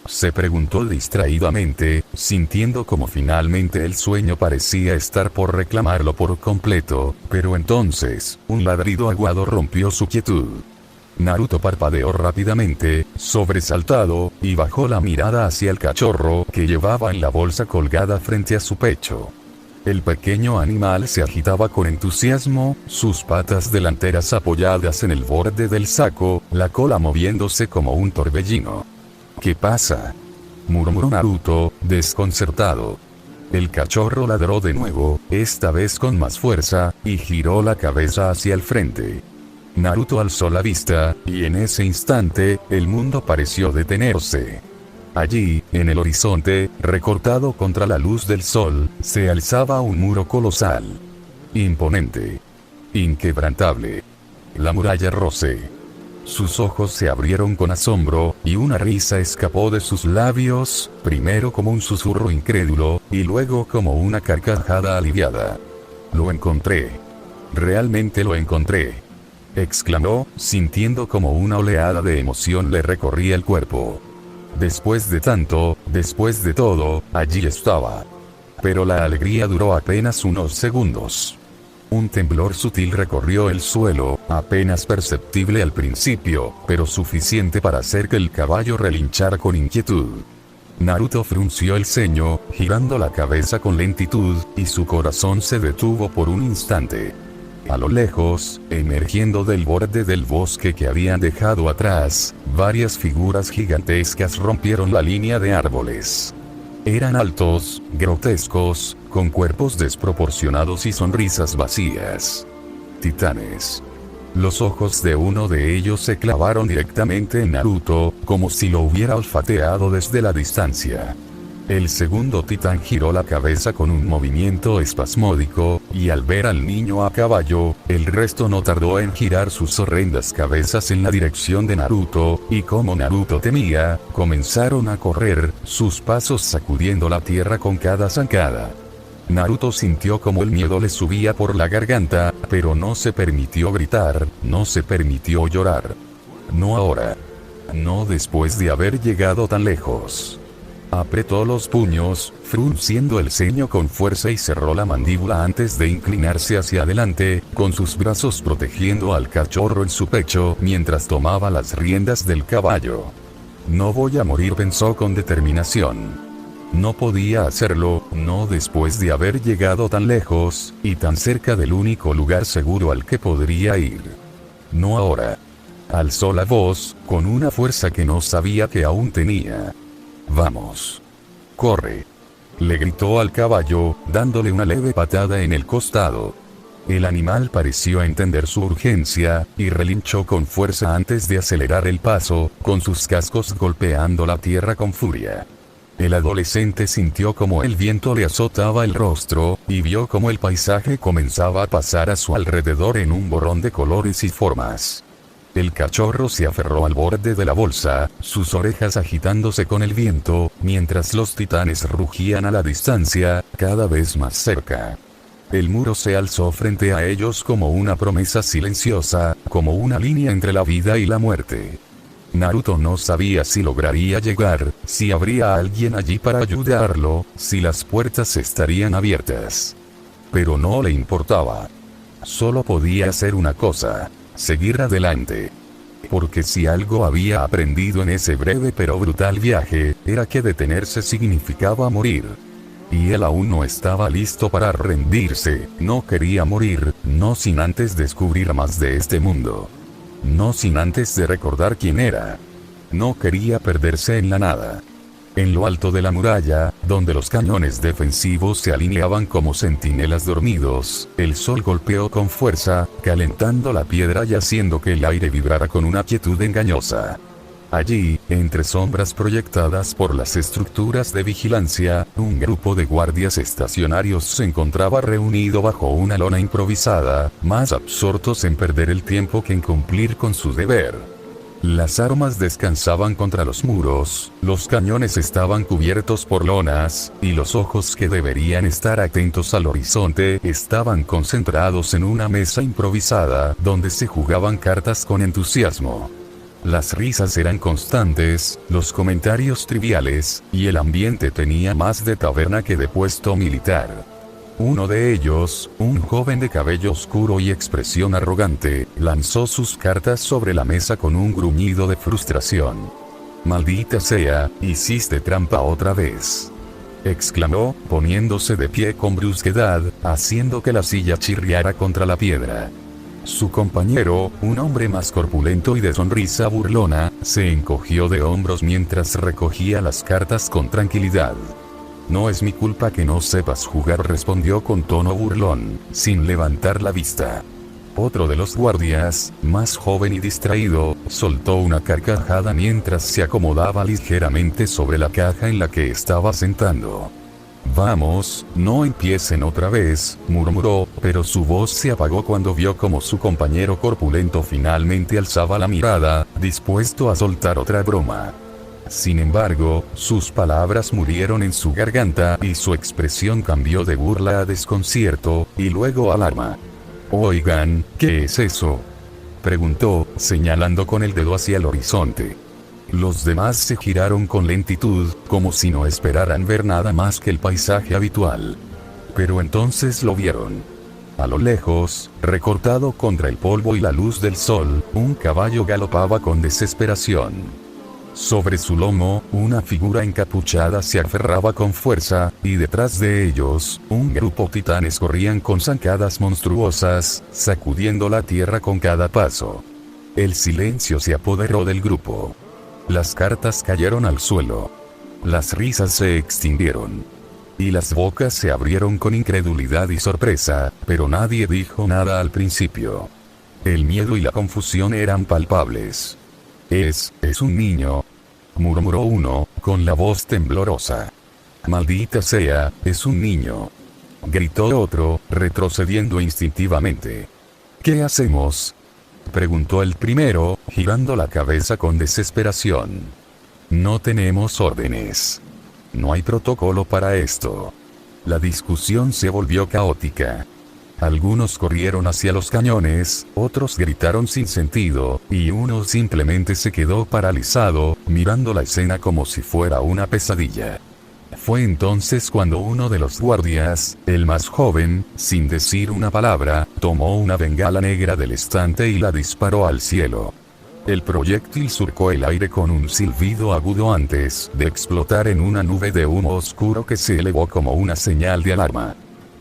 se preguntó distraídamente, sintiendo como finalmente el sueño parecía estar por reclamarlo por completo, pero entonces, un ladrido agudo rompió su quietud. Naruto parpadeó rápidamente, sobresaltado, y bajó la mirada hacia el cachorro que llevaba en la bolsa colgada frente a su pecho. El pequeño animal se agitaba con entusiasmo, sus patas delanteras apoyadas en el borde del saco, la cola moviéndose como un torbellino. «¿Qué pasa?», murmuró Naruto, desconcertado. El cachorro ladró de nuevo, esta vez con más fuerza, y giró la cabeza hacia el frente. Naruto alzó la vista, y en ese instante, el mundo pareció detenerse. Allí, en el horizonte, recortado contra la luz del sol, se alzaba un muro colosal. Imponente. Inquebrantable. La muralla Rose. Sus ojos se abrieron con asombro, y una risa escapó de sus labios, primero como un susurro incrédulo, y luego como una carcajada aliviada. «Lo encontré. Realmente lo encontré», exclamó, sintiendo como una oleada de emoción le recorría el cuerpo. Después de tanto, después de todo, allí estaba. Pero la alegría duró apenas unos segundos. Un temblor sutil recorrió el suelo, apenas perceptible al principio, pero suficiente para hacer que el caballo relinchara con inquietud. Naruto frunció el ceño, girando la cabeza con lentitud, y su corazón se detuvo por un instante. A lo lejos, emergiendo del borde del bosque que habían dejado atrás, varias figuras gigantescas rompieron la línea de árboles. Eran altos, grotescos, con cuerpos desproporcionados y sonrisas vacías. Titanes. Los ojos de uno de ellos se clavaron directamente en Naruto, como si lo hubiera olfateado desde la distancia. El segundo titán giró la cabeza con un movimiento espasmódico, y al ver al niño a caballo, el resto no tardó en girar sus horrendas cabezas en la dirección de Naruto, y como Naruto temía, comenzaron a correr, sus pasos sacudiendo la tierra con cada zancada. Naruto sintió como el miedo le subía por la garganta, pero no se permitió gritar, no se permitió llorar. No ahora. No después de haber llegado tan lejos. Apretó los puños, frunciendo el ceño con fuerza y cerró la mandíbula antes de inclinarse hacia adelante, con sus brazos protegiendo al cachorro en su pecho mientras tomaba las riendas del caballo. No voy a morir, pensó con determinación. No podía hacerlo, no después de haber llegado tan lejos, y tan cerca del único lugar seguro al que podría ir. No ahora. Alzó la voz, con una fuerza que no sabía que aún tenía. «Vamos. Corre», le gritó al caballo, dándole una leve patada en el costado. El animal pareció entender su urgencia, y relinchó con fuerza antes de acelerar el paso, con sus cascos golpeando la tierra con furia. El adolescente sintió como el viento le azotaba el rostro, y vio como el paisaje comenzaba a pasar a su alrededor en un borrón de colores y formas. El cachorro se aferró al borde de la bolsa, sus orejas agitándose con el viento, mientras los titanes rugían a la distancia, cada vez más cerca. El muro se alzó frente a ellos como una promesa silenciosa, como una línea entre la vida y la muerte. Naruto no sabía si lograría llegar, si habría alguien allí para ayudarlo, si las puertas estarían abiertas. Pero no le importaba. Solo podía hacer una cosa: seguir adelante. Porque si algo había aprendido en ese breve pero brutal viaje, era que detenerse significaba morir. Y él aún no estaba listo para rendirse, no quería morir, no sin antes descubrir más de este mundo. No sin antes de recordar quién era. No quería perderse en la nada. En lo alto de la muralla, donde los cañones defensivos se alineaban como centinelas dormidos, el sol golpeó con fuerza, calentando la piedra y haciendo que el aire vibrara con una quietud engañosa. Allí, entre sombras proyectadas por las estructuras de vigilancia, un grupo de guardias estacionarios se encontraba reunido bajo una lona improvisada, más absortos en perder el tiempo que en cumplir con su deber. Las armas descansaban contra los muros, los cañones estaban cubiertos por lonas, y los ojos que deberían estar atentos al horizonte estaban concentrados en una mesa improvisada, donde se jugaban cartas con entusiasmo. Las risas eran constantes, los comentarios triviales, y el ambiente tenía más de taberna que de puesto militar. Uno de ellos, un joven de cabello oscuro y expresión arrogante, lanzó sus cartas sobre la mesa con un gruñido de frustración. «Maldita sea, hiciste trampa otra vez», exclamó, poniéndose de pie con brusquedad, haciendo que la silla chirriara contra la piedra. Su compañero, un hombre más corpulento y de sonrisa burlona, se encogió de hombros mientras recogía las cartas con tranquilidad. «No es mi culpa que no sepas jugar», respondió con tono burlón, sin levantar la vista. Otro de los guardias, más joven y distraído, soltó una carcajada mientras se acomodaba ligeramente sobre la caja en la que estaba sentando. «Vamos, no empiecen otra vez», murmuró, pero su voz se apagó cuando vio como su compañero corpulento finalmente alzaba la mirada, dispuesto a soltar otra broma. Sin embargo, sus palabras murieron en su garganta y su expresión cambió de burla a desconcierto, y luego alarma. «Oigan, ¿qué es eso?», preguntó, señalando con el dedo hacia el horizonte. Los demás se giraron con lentitud, como si no esperaran ver nada más que el paisaje habitual. Pero entonces lo vieron. A lo lejos, recortado contra el polvo y la luz del sol, un caballo galopaba con desesperación. Sobre su lomo, una figura encapuchada se aferraba con fuerza, y detrás de ellos, un grupo de titanes corrían con zancadas monstruosas, sacudiendo la tierra con cada paso. El silencio se apoderó del grupo. Las cartas cayeron al suelo. Las risas se extinguieron. Y las bocas se abrieron con incredulidad y sorpresa, pero nadie dijo nada al principio. El miedo y la confusión eran palpables. Es un niño», murmuró uno, con la voz temblorosa. «Maldita sea, es un niño», gritó otro, retrocediendo instintivamente. «¿Qué hacemos?», preguntó el primero, girando la cabeza con desesperación. «No tenemos órdenes. No hay protocolo para esto». La discusión se volvió caótica. Algunos corrieron hacia los cañones, otros gritaron sin sentido, y uno simplemente se quedó paralizado, mirando la escena como si fuera una pesadilla. Fue entonces cuando uno de los guardias, el más joven, sin decir una palabra, tomó una bengala negra del estante y la disparó al cielo. El proyectil surcó el aire con un silbido agudo antes de explotar en una nube de humo oscuro que se elevó como una señal de alarma.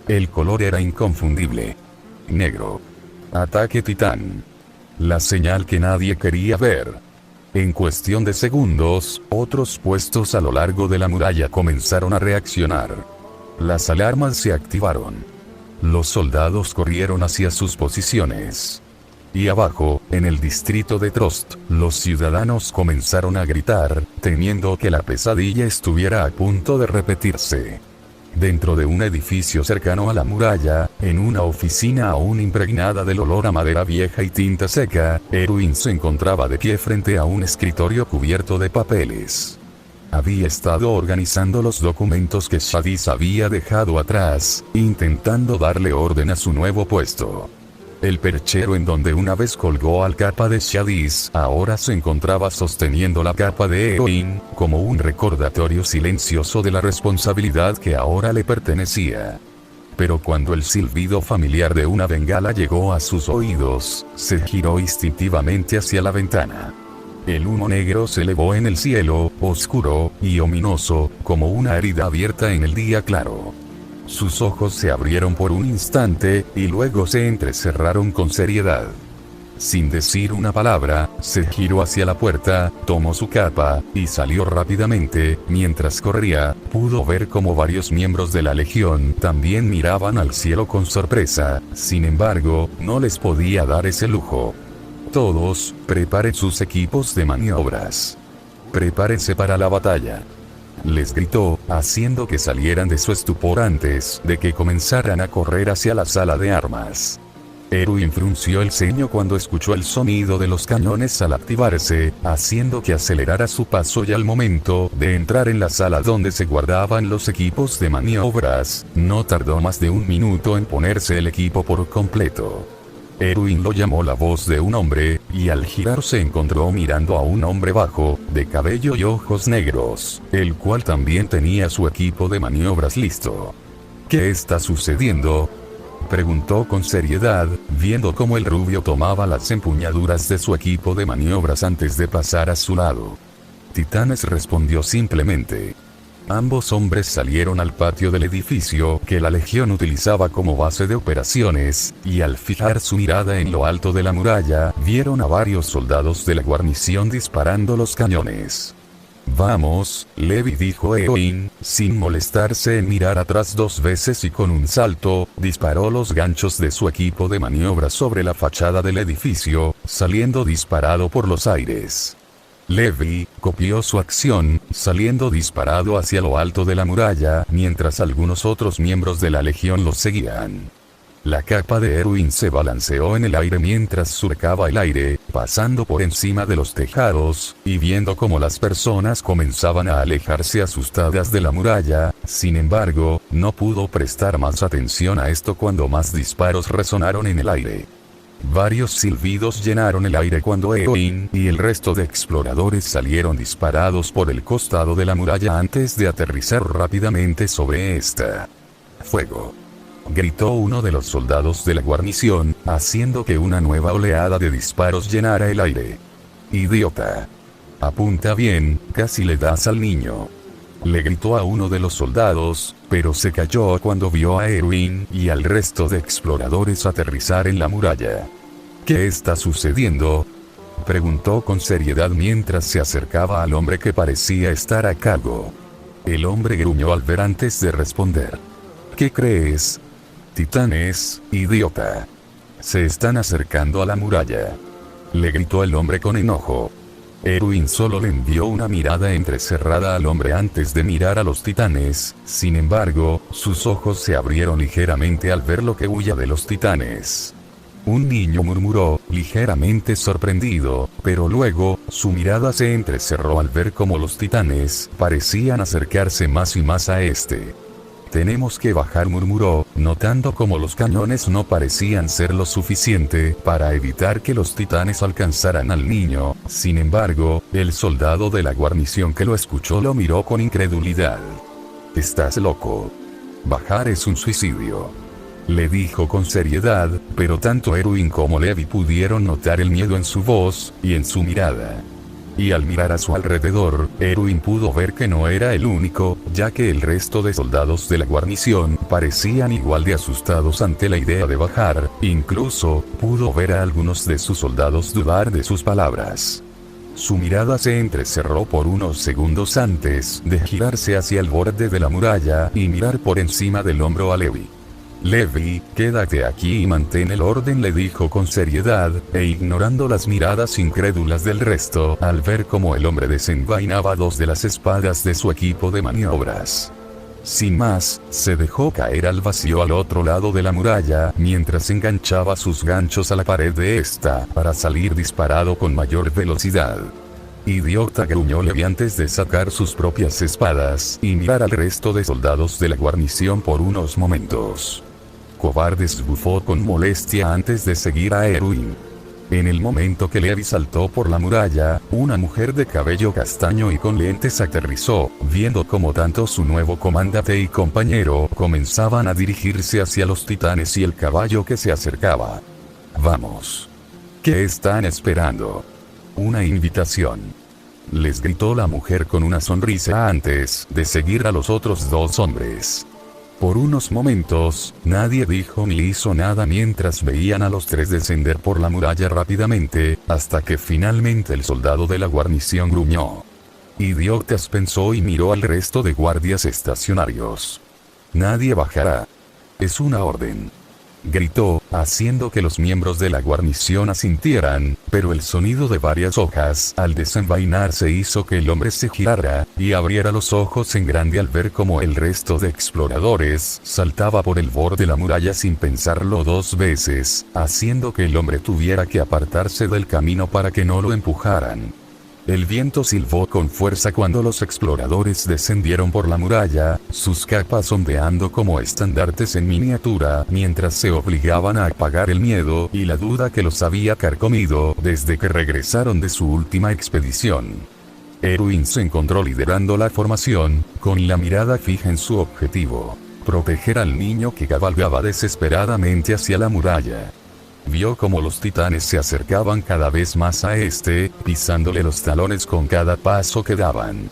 El color era inconfundible. Negro. Ataque titán. La señal que nadie quería ver. En cuestión de segundos, otros puestos a lo largo de la muralla comenzaron a reaccionar. Las alarmas se activaron. Los soldados corrieron hacia sus posiciones. Y abajo, en el distrito de Trost, los ciudadanos comenzaron a gritar, temiendo que la pesadilla estuviera a punto de repetirse. Dentro de un edificio cercano a la muralla, en una oficina aún impregnada del olor a madera vieja y tinta seca, Erwin se encontraba de pie frente a un escritorio cubierto de papeles. Había estado organizando los documentos que Shadis había dejado atrás, intentando darle orden a su nuevo puesto. El perchero en donde una vez colgó al capa de Shadis, ahora se encontraba sosteniendo la capa de Erwin, como un recordatorio silencioso de la responsabilidad que ahora le pertenecía. Pero cuando el silbido familiar de una bengala llegó a sus oídos, se giró instintivamente hacia la ventana. El humo negro se elevó en el cielo, oscuro y ominoso, como una herida abierta en el día claro. Sus ojos se abrieron por un instante, y luego se entrecerraron con seriedad. Sin decir una palabra, se giró hacia la puerta, tomó su capa, y salió rápidamente. Mientras corría, pudo ver cómo varios miembros de la Legión también miraban al cielo con sorpresa, sin embargo, no les podía dar ese lujo. Todos, preparen sus equipos de maniobras. Prepárense para la batalla. Les gritó, haciendo que salieran de su estupor antes de que comenzaran a correr hacia la sala de armas. Erwin frunció el ceño cuando escuchó el sonido de los cañones al activarse, haciendo que acelerara su paso, y al momento de entrar en la sala donde se guardaban los equipos de maniobras, no tardó más de un minuto en ponerse el equipo por completo. Erwin lo llamó la voz de un hombre, y al girar se encontró mirando a un hombre bajo, de cabello y ojos negros, el cual también tenía su equipo de maniobras listo. ¿Qué está sucediendo?, preguntó con seriedad, viendo cómo el rubio tomaba las empuñaduras de su equipo de maniobras antes de pasar a su lado. Titanes, respondió simplemente. Ambos hombres salieron al patio del edificio que la Legión utilizaba como base de operaciones, y al fijar su mirada en lo alto de la muralla, vieron a varios soldados de la guarnición disparando los cañones. Vamos, Levi, dijo Erwin, sin molestarse en mirar atrás dos veces, y con un salto, disparó los ganchos de su equipo de maniobras sobre la fachada del edificio, saliendo disparado por los aires. Levi copió su acción, saliendo disparado hacia lo alto de la muralla, mientras algunos otros miembros de la Legión los seguían. La capa de Erwin se balanceó en el aire mientras surcaba el aire, pasando por encima de los tejados, y viendo cómo las personas comenzaban a alejarse asustadas de la muralla. Sin embargo, no pudo prestar más atención a esto cuando más disparos resonaron en el aire. Varios silbidos llenaron el aire cuando Erwin y el resto de exploradores salieron disparados por el costado de la muralla antes de aterrizar rápidamente sobre esta. ¡Fuego!, gritó uno de los soldados de la guarnición, haciendo que una nueva oleada de disparos llenara el aire. ¡Idiota! Apunta bien, casi le das al niño. Le gritó a uno de los soldados, pero se calló cuando vio a Erwin y al resto de exploradores aterrizar en la muralla. ¿Qué está sucediendo?, preguntó con seriedad mientras se acercaba al hombre que parecía estar a cargo. El hombre gruñó al ver antes de responder. ¿Qué crees? Titanes, idiota. Se están acercando a la muralla. Le gritó el hombre con enojo. Erwin solo le envió una mirada entrecerrada al hombre antes de mirar a los titanes. Sin embargo, sus ojos se abrieron ligeramente al ver lo que huía de los titanes. Un niño, murmuró, ligeramente sorprendido, pero luego, su mirada se entrecerró al ver cómo los titanes parecían acercarse más y más a este. Tenemos que bajar, murmuró, notando cómo los cañones no parecían ser lo suficiente para evitar que los titanes alcanzaran al niño. Sin embargo, el soldado de la guarnición que lo escuchó lo miró con incredulidad. «Estás loco. Bajar es un suicidio», le dijo con seriedad, pero tanto Erwin como Levi pudieron notar el miedo en su voz y en su mirada. y al mirar a su alrededor, Erwin pudo ver que no era el único, ya que el resto de soldados de la guarnición parecían igual de asustados ante la idea de bajar, incluso, pudo ver a algunos de sus soldados dudar de sus palabras. Su mirada se entrecerró por unos segundos antes de girarse hacia el borde de la muralla y mirar por encima del hombro a Levi. Levi, quédate aquí y mantén el orden, le dijo con seriedad, e ignorando las miradas incrédulas del resto, al ver cómo el hombre desenvainaba dos de las espadas de su equipo de maniobras. Sin más, se dejó caer al vacío al otro lado de la muralla, mientras enganchaba sus ganchos a la pared de esta, para salir disparado con mayor velocidad. Idiota, gruñó Levi antes de sacar sus propias espadas, y mirar al resto de soldados de la guarnición por unos momentos. Cobardes, bufó con molestia antes de seguir a Erwin. En el momento que Levi saltó por la muralla, una mujer de cabello castaño y con lentes aterrizó, viendo cómo tanto su nuevo comandante y compañero comenzaban a dirigirse hacia los titanes y el caballo que se acercaba. Vamos. ¿Qué están esperando? Una invitación. Les gritó la mujer con una sonrisa antes de seguir a los otros dos hombres. Por unos momentos, nadie dijo ni hizo nada mientras veían a los tres descender por la muralla rápidamente, hasta que finalmente el soldado de la guarnición gruñó. Idiotas, pensó y miró al resto de guardias estacionarios. Nadie bajará. Es una orden. Gritó, haciendo que los miembros de la guarnición asintieran, pero el sonido de varias hojas al desenvainarse hizo que el hombre se girara, y abriera los ojos en grande al ver cómo el resto de exploradores saltaba por el borde de la muralla sin pensarlo dos veces, haciendo que el hombre tuviera que apartarse del camino para que no lo empujaran. El viento silbó con fuerza cuando los exploradores descendieron por la muralla, sus capas ondeando como estandartes en miniatura, mientras se obligaban a apagar el miedo y la duda que los había carcomido desde que regresaron de su última expedición. Erwin se encontró liderando la formación, con la mirada fija en su objetivo: proteger al niño que cabalgaba desesperadamente hacia la muralla. Vio cómo los titanes se acercaban cada vez más a este, pisándole los talones con cada paso que daban.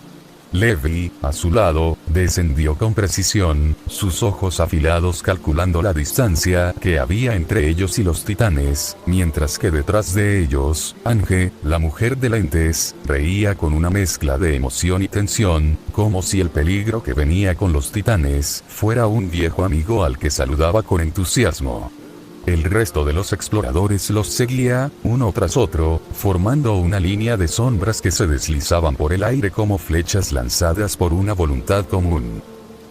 Levi, a su lado, descendió con precisión, sus ojos afilados calculando la distancia que había entre ellos y los titanes, mientras que detrás de ellos, Ange, la mujer de lentes, reía con una mezcla de emoción y tensión, como si el peligro que venía con los titanes fuera un viejo amigo al que saludaba con entusiasmo. El resto de los exploradores los seguía, uno tras otro, formando una línea de sombras que se deslizaban por el aire como flechas lanzadas por una voluntad común.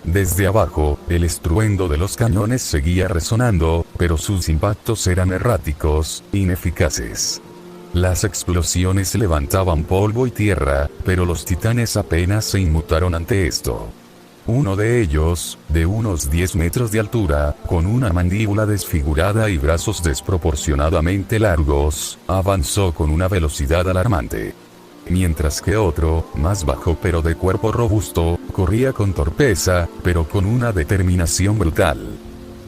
Desde abajo, el estruendo de los cañones seguía resonando, pero sus impactos eran erráticos, ineficaces. Las explosiones levantaban polvo y tierra, pero los titanes apenas se inmutaron ante esto. Uno de ellos, de unos 10 metros de altura, con una mandíbula desfigurada y brazos desproporcionadamente largos, avanzó con una velocidad alarmante. Mientras que otro, más bajo pero de cuerpo robusto, corría con torpeza, pero con una determinación brutal.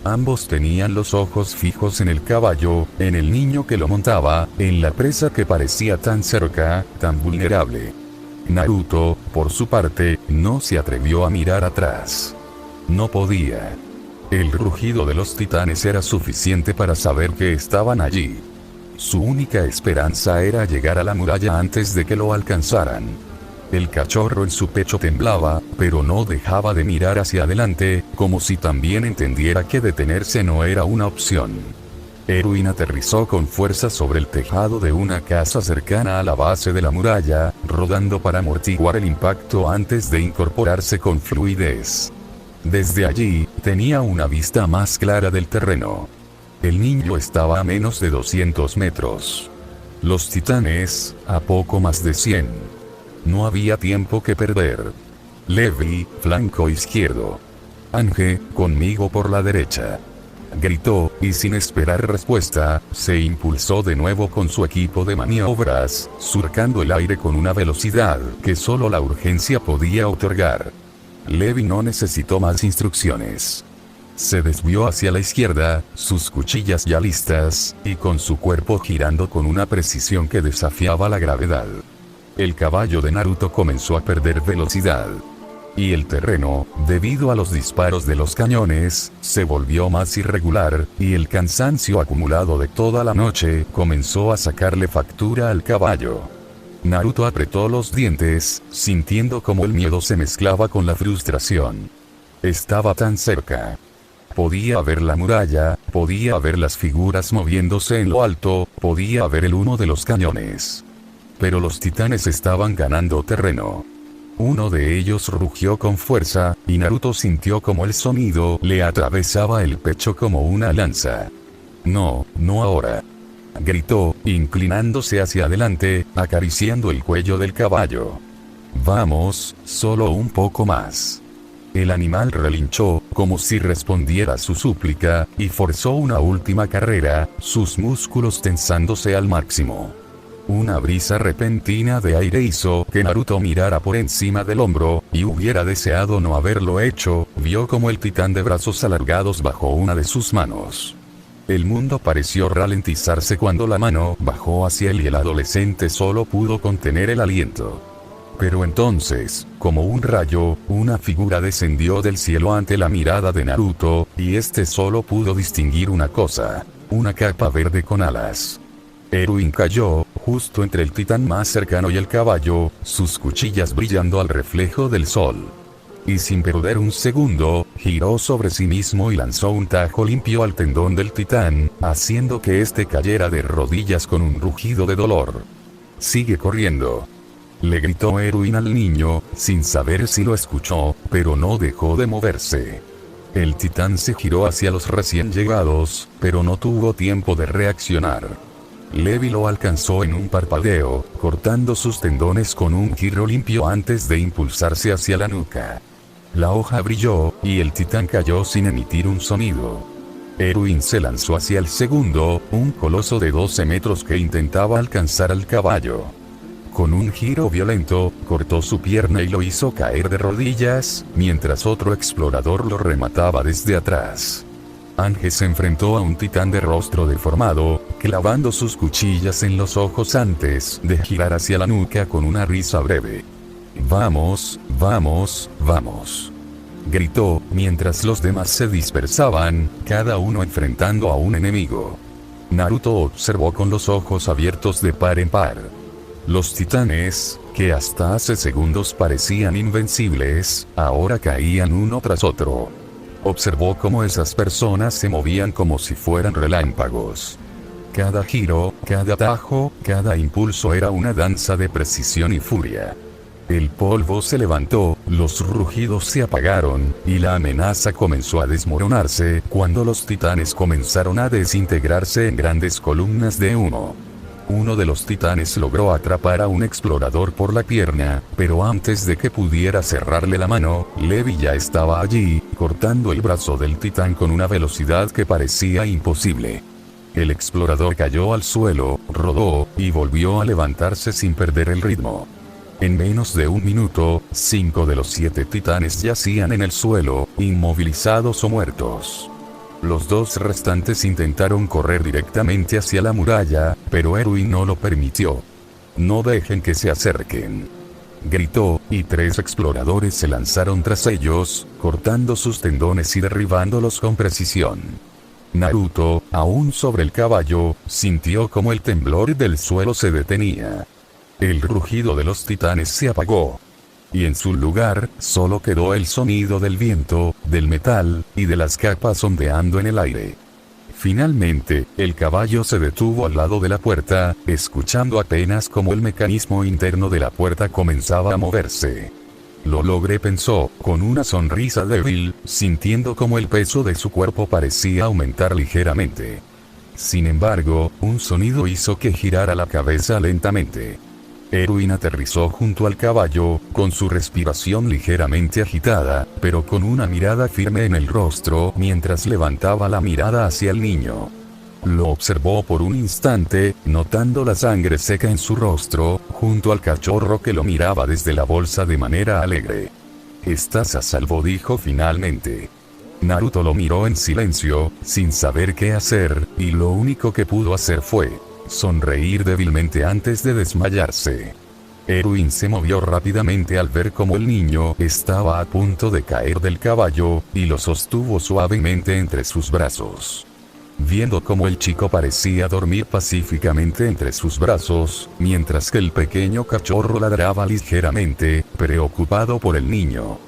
Ambos tenían los ojos fijos en el caballo, en el niño que lo montaba, en la presa que parecía tan cerca, tan vulnerable. Naruto, por su parte, no se atrevió a mirar atrás. No podía. El rugido de los titanes era suficiente para saber que estaban allí. Su única esperanza era llegar a la muralla antes de que lo alcanzaran. El cachorro en su pecho temblaba, pero no dejaba de mirar hacia adelante, como si también entendiera que detenerse no era una opción. Erwin aterrizó con fuerza sobre el tejado de una casa cercana a la base de la muralla, rodando para amortiguar el impacto antes de incorporarse con fluidez. Desde allí, tenía una vista más clara del terreno. El niño estaba a menos de 200 metros. Los titanes, a poco más de 100. No había tiempo que perder. Levi, flanco izquierdo. Ange, conmigo por la derecha. Gritó, y sin esperar respuesta, se impulsó de nuevo con su equipo de maniobras, surcando el aire con una velocidad que solo la urgencia podía otorgar. Levi no necesitó más instrucciones. Se desvió hacia la izquierda, sus cuchillas ya listas, y con su cuerpo girando con una precisión que desafiaba la gravedad. el caballo de Naruto comenzó a perder velocidad. Y el terreno, debido a los disparos de los cañones, se volvió más irregular, y el cansancio acumulado de toda la noche comenzó a sacarle factura al caballo. Naruto apretó los dientes, sintiendo como el miedo se mezclaba con la frustración. Estaba tan cerca. Podía ver la muralla, podía ver las figuras moviéndose en lo alto, podía ver el humo de los cañones. Pero los titanes estaban ganando terreno. Uno de ellos rugió con fuerza, y Naruto sintió como el sonido le atravesaba el pecho como una lanza. No, no ahora. Gritó, inclinándose hacia adelante, acariciando el cuello del caballo. Vamos, solo un poco más. El animal relinchó, como si respondiera a su súplica, y forzó una última carrera, sus músculos tensándose al máximo. Una brisa repentina de aire hizo que Naruto mirara por encima del hombro, y hubiera deseado no haberlo hecho, vio como el titán de brazos alargados bajó una de sus manos. El mundo pareció ralentizarse cuando la mano bajó hacia él y el adolescente solo pudo contener el aliento. Pero entonces, como un rayo, una figura descendió del cielo ante la mirada de Naruto, y este solo pudo distinguir una cosa: una capa verde con alas. Erwin cayó, justo entre el titán más cercano y el caballo, sus cuchillas brillando al reflejo del sol. Y sin perder un segundo, giró sobre sí mismo y lanzó un tajo limpio al tendón del titán, haciendo que éste cayera de rodillas con un rugido de dolor. «Sigue corriendo», le gritó Erwin al niño, sin saber si lo escuchó, pero no dejó de moverse. El titán se giró hacia los recién llegados, pero no tuvo tiempo de reaccionar. Levi lo alcanzó en un parpadeo, cortando sus tendones con un giro limpio antes de impulsarse hacia la nuca. La hoja brilló, y el titán cayó sin emitir un sonido. Erwin se lanzó hacia el segundo, un coloso de 12 metros que intentaba alcanzar al caballo. Con un giro violento, cortó su pierna y lo hizo caer de rodillas, mientras otro explorador lo remataba desde atrás. Ángel se enfrentó a un titán de rostro deformado, clavando sus cuchillas en los ojos antes de girar hacia la nuca con una risa breve. «Vamos, vamos, vamos», gritó, mientras los demás se dispersaban, cada uno enfrentando a un enemigo. Naruto observó con los ojos abiertos de par en par. Los titanes, que hasta hace segundos parecían invencibles, ahora caían uno tras otro. Observó cómo esas personas se movían como si fueran relámpagos. Cada giro, cada atajo, cada impulso era una danza de precisión y furia. El polvo se levantó, los rugidos se apagaron, y la amenaza comenzó a desmoronarse cuando los titanes comenzaron a desintegrarse en grandes columnas de humo. Uno de los titanes logró atrapar a un explorador por la pierna, pero antes de que pudiera cerrarle la mano, Levi ya estaba allí, cortando el brazo del titán con una velocidad que parecía imposible. El explorador cayó al suelo, rodó, y volvió a levantarse sin perder el ritmo. En menos de un minuto, 5 de los 7 titanes yacían en el suelo, inmovilizados o muertos. Los 2 restantes intentaron correr directamente hacia la muralla, pero Erwin no lo permitió. «No dejen que se acerquen», gritó, y 3 exploradores se lanzaron tras ellos, cortando sus tendones y derribándolos con precisión. Naruto, aún sobre el caballo, sintió como el temblor del suelo se detenía. El rugido de los titanes se apagó. Y en su lugar, solo quedó el sonido del viento, del metal, y de las capas ondeando en el aire. Finalmente, el caballo se detuvo al lado de la puerta, escuchando apenas cómo el mecanismo interno de la puerta comenzaba a moverse. «Lo logré», pensó, con una sonrisa débil, sintiendo como el peso de su cuerpo parecía aumentar ligeramente. Sin embargo, un sonido hizo que girara la cabeza lentamente. Erwin aterrizó junto al caballo, con su respiración ligeramente agitada, pero con una mirada firme en el rostro mientras levantaba la mirada hacia el niño. Lo observó por un instante, notando la sangre seca en su rostro, junto al cachorro que lo miraba desde la bolsa de manera alegre. «Estás a salvo», dijo finalmente. Naruto lo miró en silencio, sin saber qué hacer, y lo único que pudo hacer fue sonreír débilmente antes de desmayarse. Erwin se movió rápidamente al ver cómo el niño estaba a punto de caer del caballo, y lo sostuvo suavemente entre sus brazos. Viendo cómo el chico parecía dormir pacíficamente entre sus brazos, mientras que el pequeño cachorro ladraba ligeramente, preocupado por el niño.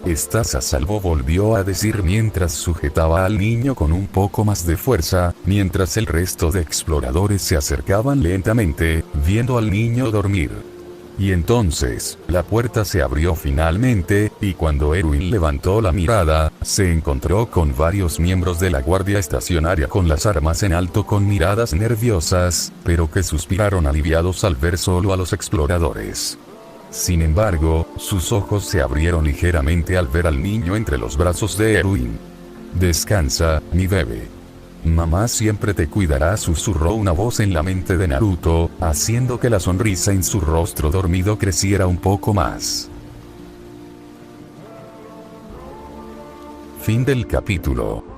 «Estás a salvo», volvió a decir mientras sujetaba al niño con un poco más de fuerza, mientras el resto de exploradores se acercaban lentamente, viendo al niño dormir. Y entonces, la puerta se abrió finalmente, y cuando Erwin levantó la mirada, se encontró con varios miembros de la guardia estacionaria con las armas en alto con miradas nerviosas, pero que suspiraron aliviados al ver solo a los exploradores. Sin embargo, sus ojos se abrieron ligeramente al ver al niño entre los brazos de Erwin. «Descansa, mi bebé. Mamá siempre te cuidará», susurró una voz en la mente de Naruto, haciendo que la sonrisa en su rostro dormido creciera un poco más. Fin del capítulo.